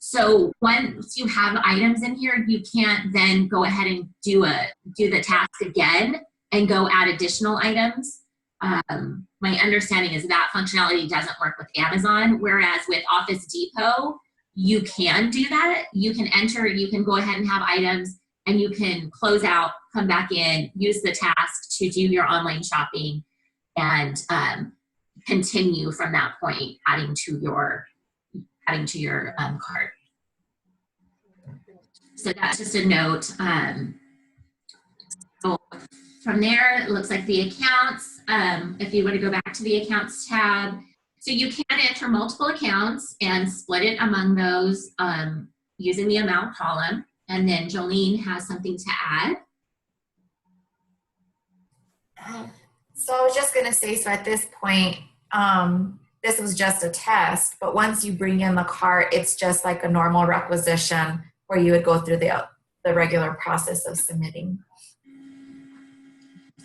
So once you have items in here, you can't then go ahead and do the task again and go add additional items. My understanding is that functionality doesn't work with Amazon, whereas with Office Depot, you can do that. You can enter, you can go ahead and have items, and you can close out, come back in, use the task to do your online shopping, and continue from that point, adding to your cart. So that's just a note. So From there, it looks like the accounts. If you want to go back to the accounts tab, so you can enter multiple accounts and split it among those using the amount column. And then Jolene has something to add. So I was just going to say, so at this point, this was just a test, but once you bring in the cart, it's just like a normal requisition where you would go through the regular process of submitting.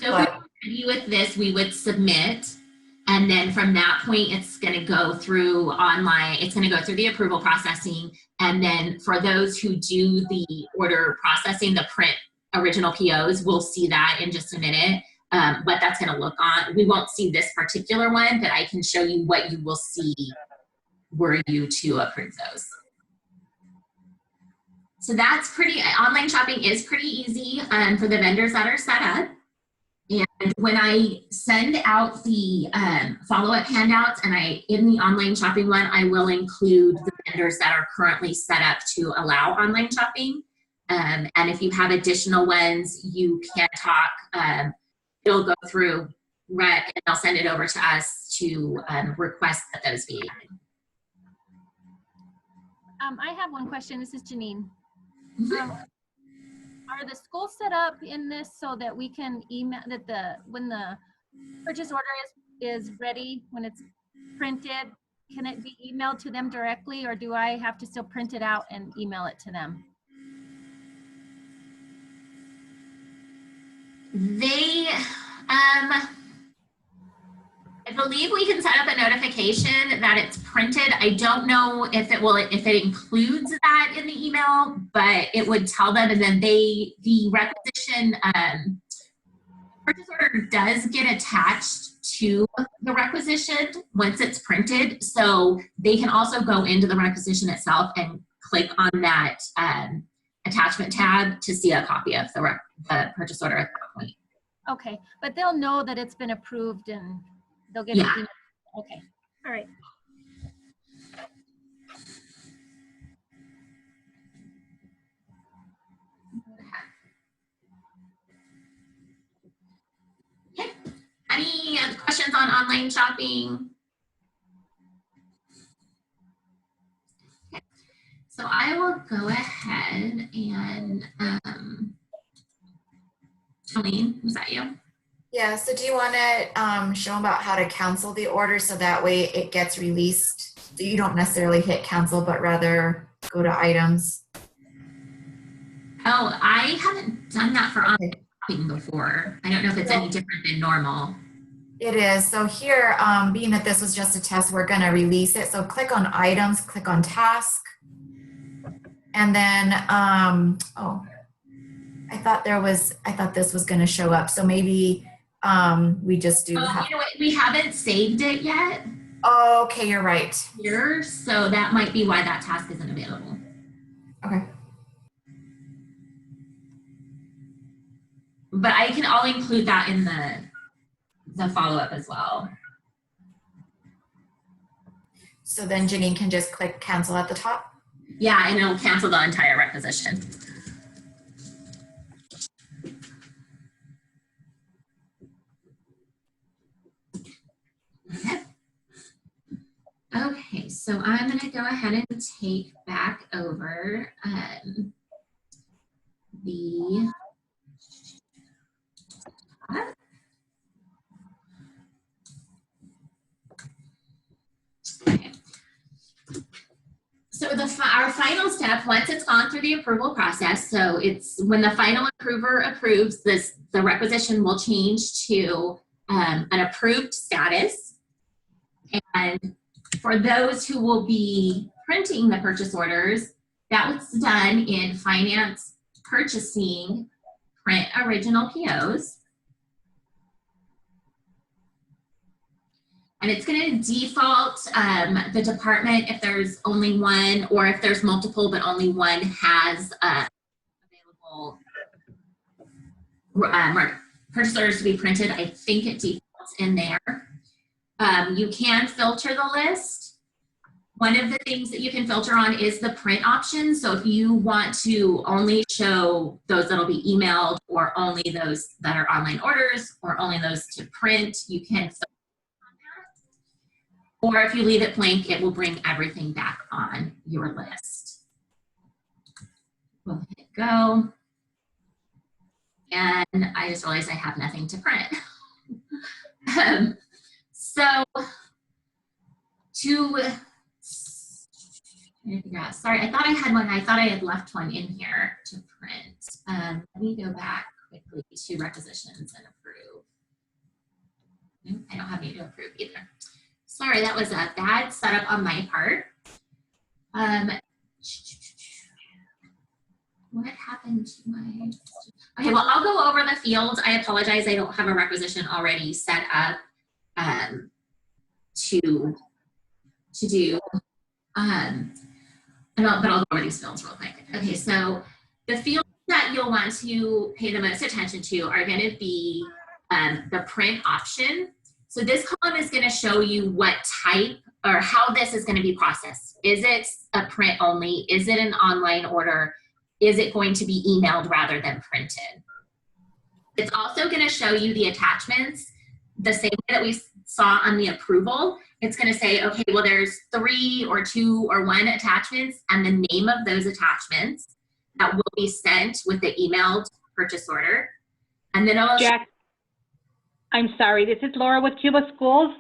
So if we were ready with this, we would submit. And then from that point, it's going to go through online. It's going to go through the approval processing. And then for those who do the order processing, the print original POs, we'll see that in just a minute. What that's going to look on. We won't see this particular one, but I can show you what you will see were you to approve those. So that's online shopping is pretty easy for the vendors that are set up. And when I send out the follow-up handouts and in the online shopping one, I will include the vendors that are currently set up to allow online shopping. And if you have additional ones, you can talk. It'll go through REC and they'll send it over to us to request that those be added. I have one question. This is Janine. Mm-hmm. Are the schools set up in this so that we can email that when the purchase order is ready, when it's printed, can it be emailed to them directly, or do I have to still print it out and email it to them? I believe we can set up a notification that it's printed. I don't know if it includes that in the email, but it would tell them, and then the requisition purchase order does get attached to the requisition once it's printed. So they can also go into the requisition itself and click on that attachment tab to see a copy of the purchase order at that point. Okay, but they'll know that it's been approved and they'll get Yeah. it. Okay, all right. Okay. Any questions on online shopping? Okay. So I will go ahead and Jolene, was that you? Yeah, so do you want to show them about how to cancel the order so that way it gets released? So you don't necessarily hit cancel, but rather go to items. Oh, I haven't done that for online shopping before. I don't know if it's any different than normal. It is. So here, being that this was just a test, we're going to release it. So click on items, click on task. And then, oh, I thought this was going to show up. So maybe we just do. You know what? We haven't saved it yet. Oh, okay, you're right. Here, so that might be why that task isn't available. Okay. But I'll include that in the follow-up as well. So then Janine can just click cancel at the top. Yeah, and it'll cancel the entire requisition. Okay, so I'm going to go ahead and take back over the okay. So our final step, once it's gone through the approval process, so it's when the final approver approves this, the requisition will change to an approved status. And for those who will be printing the purchase orders, that was done in finance purchasing print original POs. And it's going to default the department if there's only one, or if there's multiple but only one has available purchase orders to be printed. I think it defaults in there. You can filter the list One of the things that you can filter on is the print option. So if you want to only show those that'll be emailed, or only those that are online orders, or only those to print, you can filter on that. Or if you leave it blank, it will bring everything back on your list. We'll hit go. And I just realized I have nothing to print. Sorry, I thought I had one. I thought I had left one in here to print. Let me go back quickly to requisitions and approve. Nope, I don't have any to approve either. Sorry, that was a bad setup on my part. What happened to my... Okay, well, I'll go over the fields. I apologize, I don't have a requisition already set up to do. But I'll go over these fields real quick. Okay, so the fields that you'll want to pay the most attention to are going to be the print option. So this column is going to show you what type or how this is going to be processed. Is it a print only? Is it an online order? Is it going to be emailed rather than printed? It's also going to show you the attachments the same way that we saw on the approval. It's going to say, okay, well, there's 3 or 2 or 1 attachments and the name of those attachments that will be sent with the emailed purchase order. And then it'll... Jack, I'm sorry, this is Laura with Cuba Schools.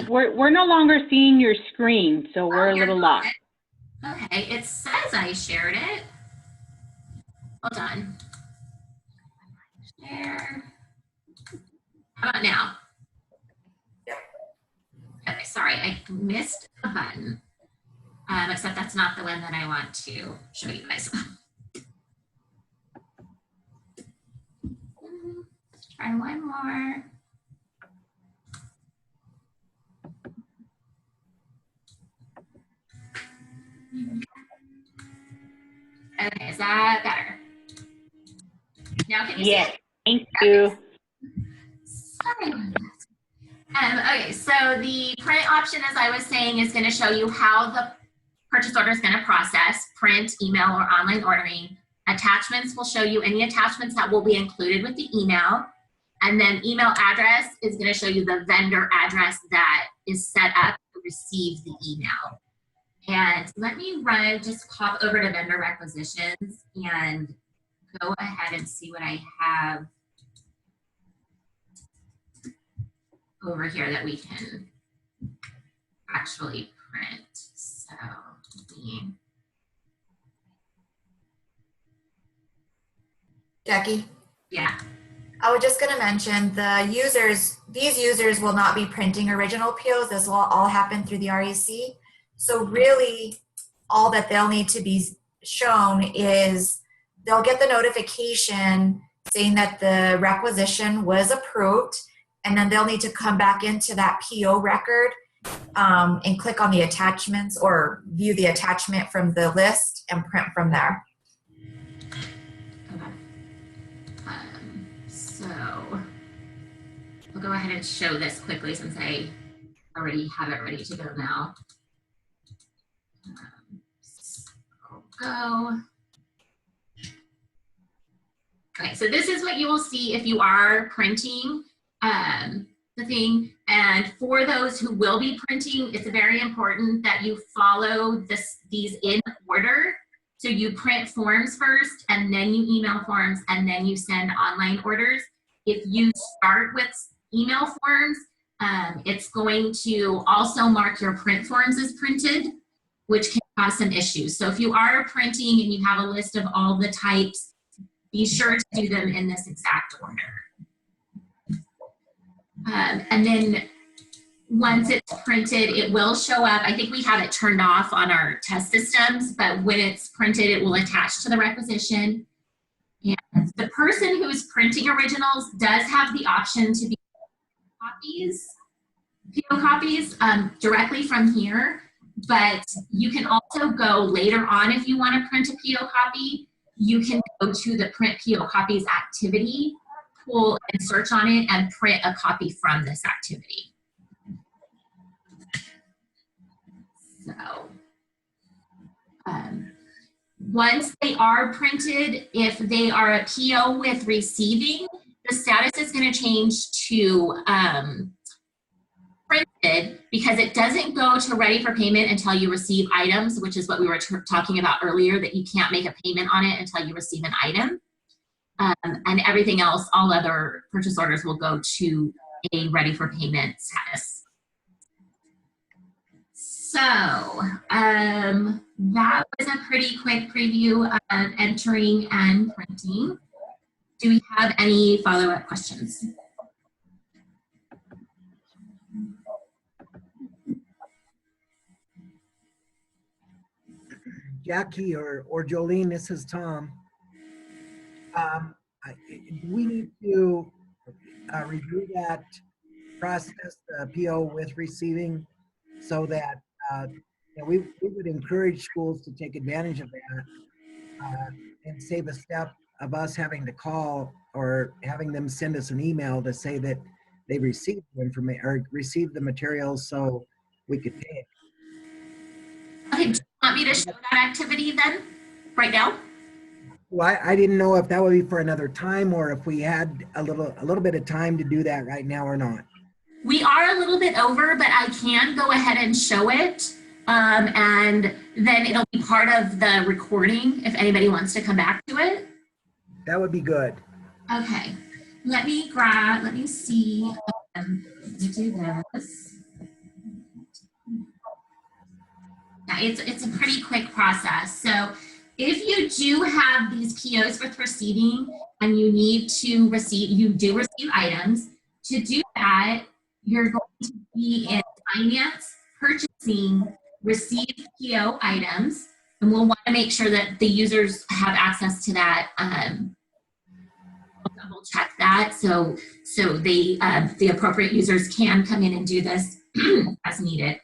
We're no longer seeing your screen, so we're a little lost. Okay, it says I shared it. Hold on. Share. How about now? Okay, sorry, I missed a button. Except that's not the one that I want to show you guys. Let's try one more. Okay, is that better? Now can you see it? Thank you. Sorry. Okay, so the print option, as I was saying, is going to show you how the purchase order is going to process: print, email, or online ordering. Attachments will show you any attachments that will be included with the email. And then email address is going to show you the vendor address that is set up to receive the email. And let me just pop over to vendor requisitions and go ahead and see what I have over here that we can actually print. So Jackie? Yeah. I was just going to mention these users will not be printing original POs. This will all happen through the REC. So really all that they'll need to be shown is they'll get the notification saying that the requisition was approved, and then they'll need to come back into that PO record and click on the attachments or view the attachment from the list and print from there. So I'll go ahead and show this quickly since I already have it ready to go now. Go. Okay, so this is what you will see if you are printing the thing. And for those who will be printing, it's very important that you follow these in order. So you print forms first, and then you email forms, and then you send online orders. If you start with email forms, it's going to also mark your print forms as printed, which can cause some issues. So if you are printing and you have a list of all the types, be sure to do them in this exact order. And then once it's printed, it will show up. I think we have it turned off on our test systems, but when it's printed, it will attach to the requisition. And the person who's printing originals does have the option to be PO copies directly from here, but you can also go later on if you want to print a PO copy. You can go to the print PO copies activity, pull and search on it, and print a copy from this activity. So once they are printed, if they are a PO with receiving, the status is going to change to printed, because it doesn't go to ready for payment until you receive items, which is what we were talking about earlier, that you can't make a payment on it until you receive an item. And everything else, all other purchase orders will go to a ready for payment status. So that was a pretty quick preview of entering and printing. Do we have any follow-up questions? Jackie or Jolene, this is Tom. We need to review that process, the PO with receiving, so that we would encourage schools to take advantage of that and save a step of us having to call or having them send us an email to say that they received the information or received the materials so we could pay it. Okay, do you want me to show that activity then, right now? Well, I didn't know if that would be for another time or if we had a little bit of time to do that right now or not. We are a little bit over, but I can go ahead and show it. And then it'll be part of the recording if anybody wants to come back to it. That would be good. Okay, let me see. Let me do this. Yeah, it's a pretty quick process. So if you do have these POs with receiving and you need to receive, you do receive items, to do that, you're going to be in finance, purchasing, receive PO items, and we'll want to make sure that the users have access to that. We'll double check that so they, the appropriate users can come in and do this as needed.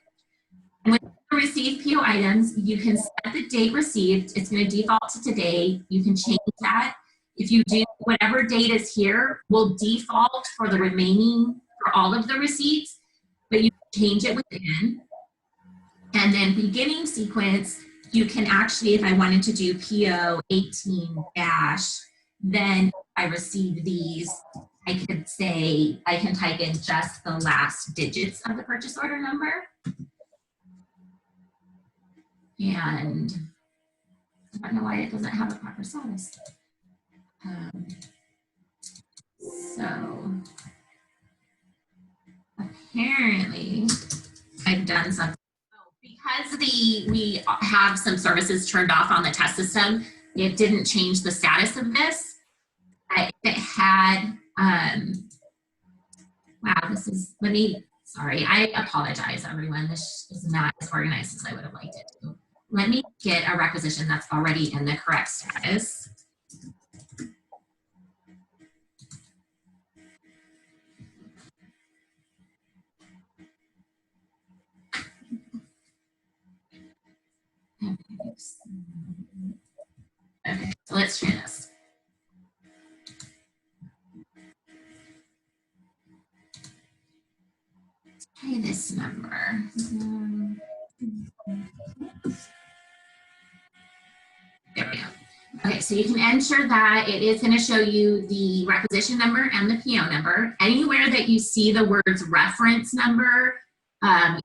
And when you receive PO items, you can set the date received. It's going to default to today. You can change that. If you do, whatever date is here will default for the remaining, for all of the receipts, but you can change it within. And then beginning sequence, you can actually, if I wanted to do PO 18 dash, then I receive these, I could say, I can type in just the last digits of the purchase order number. And I don't know why it doesn't have a proper status. So apparently I've done something. Because we have some services turned off on the test system, it didn't change the status of this. If it had, wow, this is, sorry, I apologize, everyone. This is not as organized as I would have liked it to. Let me get a requisition that's already in the correct status. Okay, so let's try this. Let's try this number. There we go. Okay, so you can enter that. It is going to show you the requisition number and the PO number. Anywhere that you see the words reference number,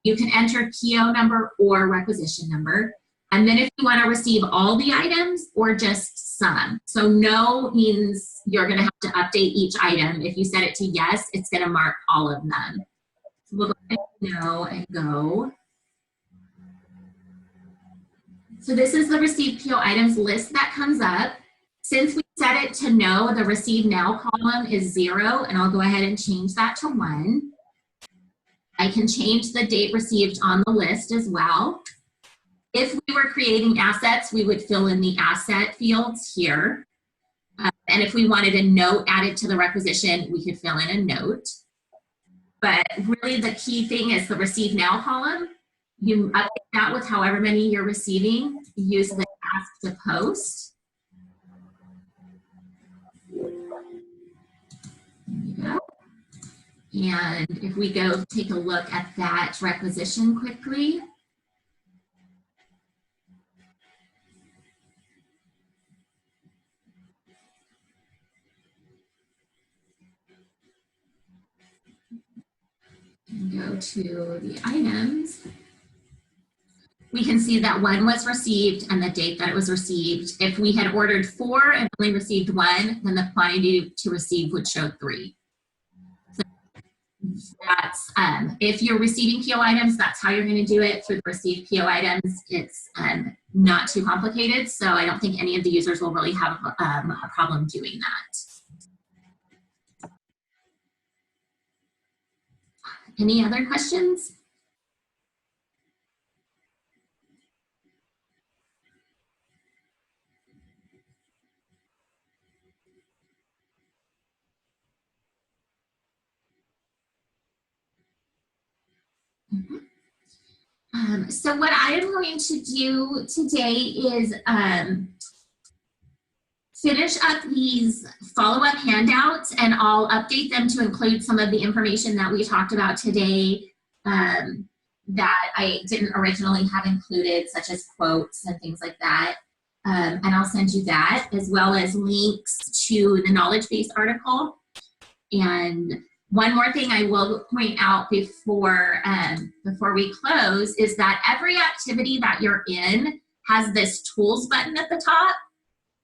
you can enter PO number or requisition number. And then if you want to receive all the items or just some. So no means you're going to have to update each item. If you set it to yes, it's going to mark all of them. So we'll go ahead and no and go. So this is the received PO items list that comes up. Since we set it to no, the receive now column is 0, and I'll go ahead and change that to 1. I can change the date received on the list as well. If we were creating assets, we would fill in the asset fields here. And if we wanted a note added to the requisition, we could fill in a note. But really the key thing is the receive now column. You update that with however many you're receiving. Use the ask to post. There you go. And if we go take a look at that requisition quickly, go to the items. We can see that one was received and the date that it was received. If we had ordered 4 and only received 1, then the quantity to receive would show 3. So that's, if you're receiving PO items, that's how you're going to do it through the received PO items. It's not too complicated, so I don't think any of the users will really have a problem doing that. Any other questions? So what I am going to do today is finish up these follow-up handouts, and I'll update them to include some of the information that we talked about today that I didn't originally have included, such as quotes and things like that. And I'll send you that, as well as links to the knowledge base article. And one more thing I will point out before we close is that every activity that you're in has this tools button at the top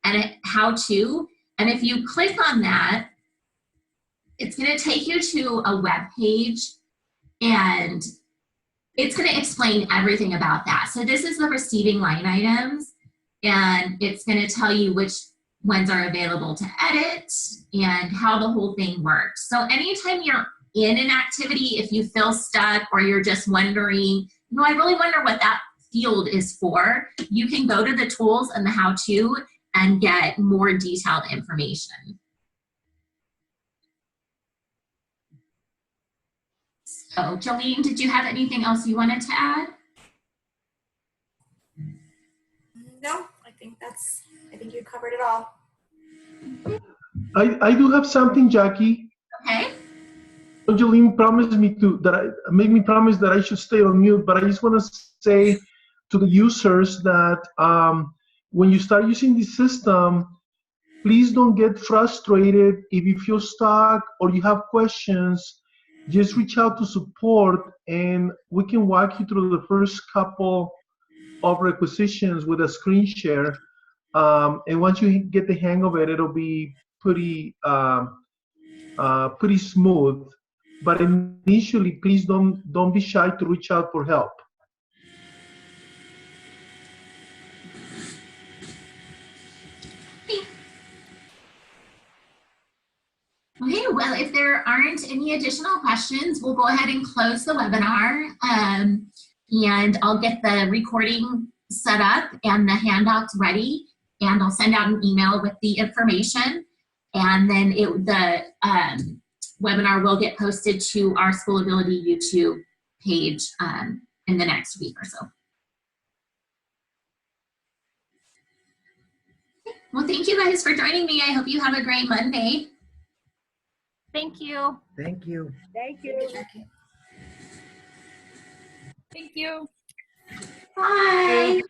and how to. And if you click on that, it's going to take you to a web page, and it's going to explain everything about that. So this is the receiving line items, and it's going to tell you which ones are available to edit and how the whole thing works. So anytime you're in an activity, if you feel stuck or you're just wondering, I really wonder what that field is for, you can go to the tools and the how-to and get more detailed information. So Jolene, did you have anything else you wanted to add? No, I think you covered it all. I do have something, Jackie. Okay. Angeline promised me made me promise that I should stay on mute, but I just want to say to the users that when you start using the system, please don't get frustrated. If you feel stuck or you have questions, just reach out to support and we can walk you through the first couple of requisitions with a screen share. And once you get the hang of it, it'll be pretty smooth. But initially, please don't be shy to reach out for help. Okay, well, if there aren't any additional questions, we'll go ahead and close the webinar. And I'll get the recording set up and the handouts ready, and I'll send out an email with the information. And then the webinar will get posted to our Schoolability YouTube page in the next week or so. Well, thank you guys for joining me. I hope you have a great Monday. Thank you. Thank you. Thank you. Jackie. Thank you. Bye.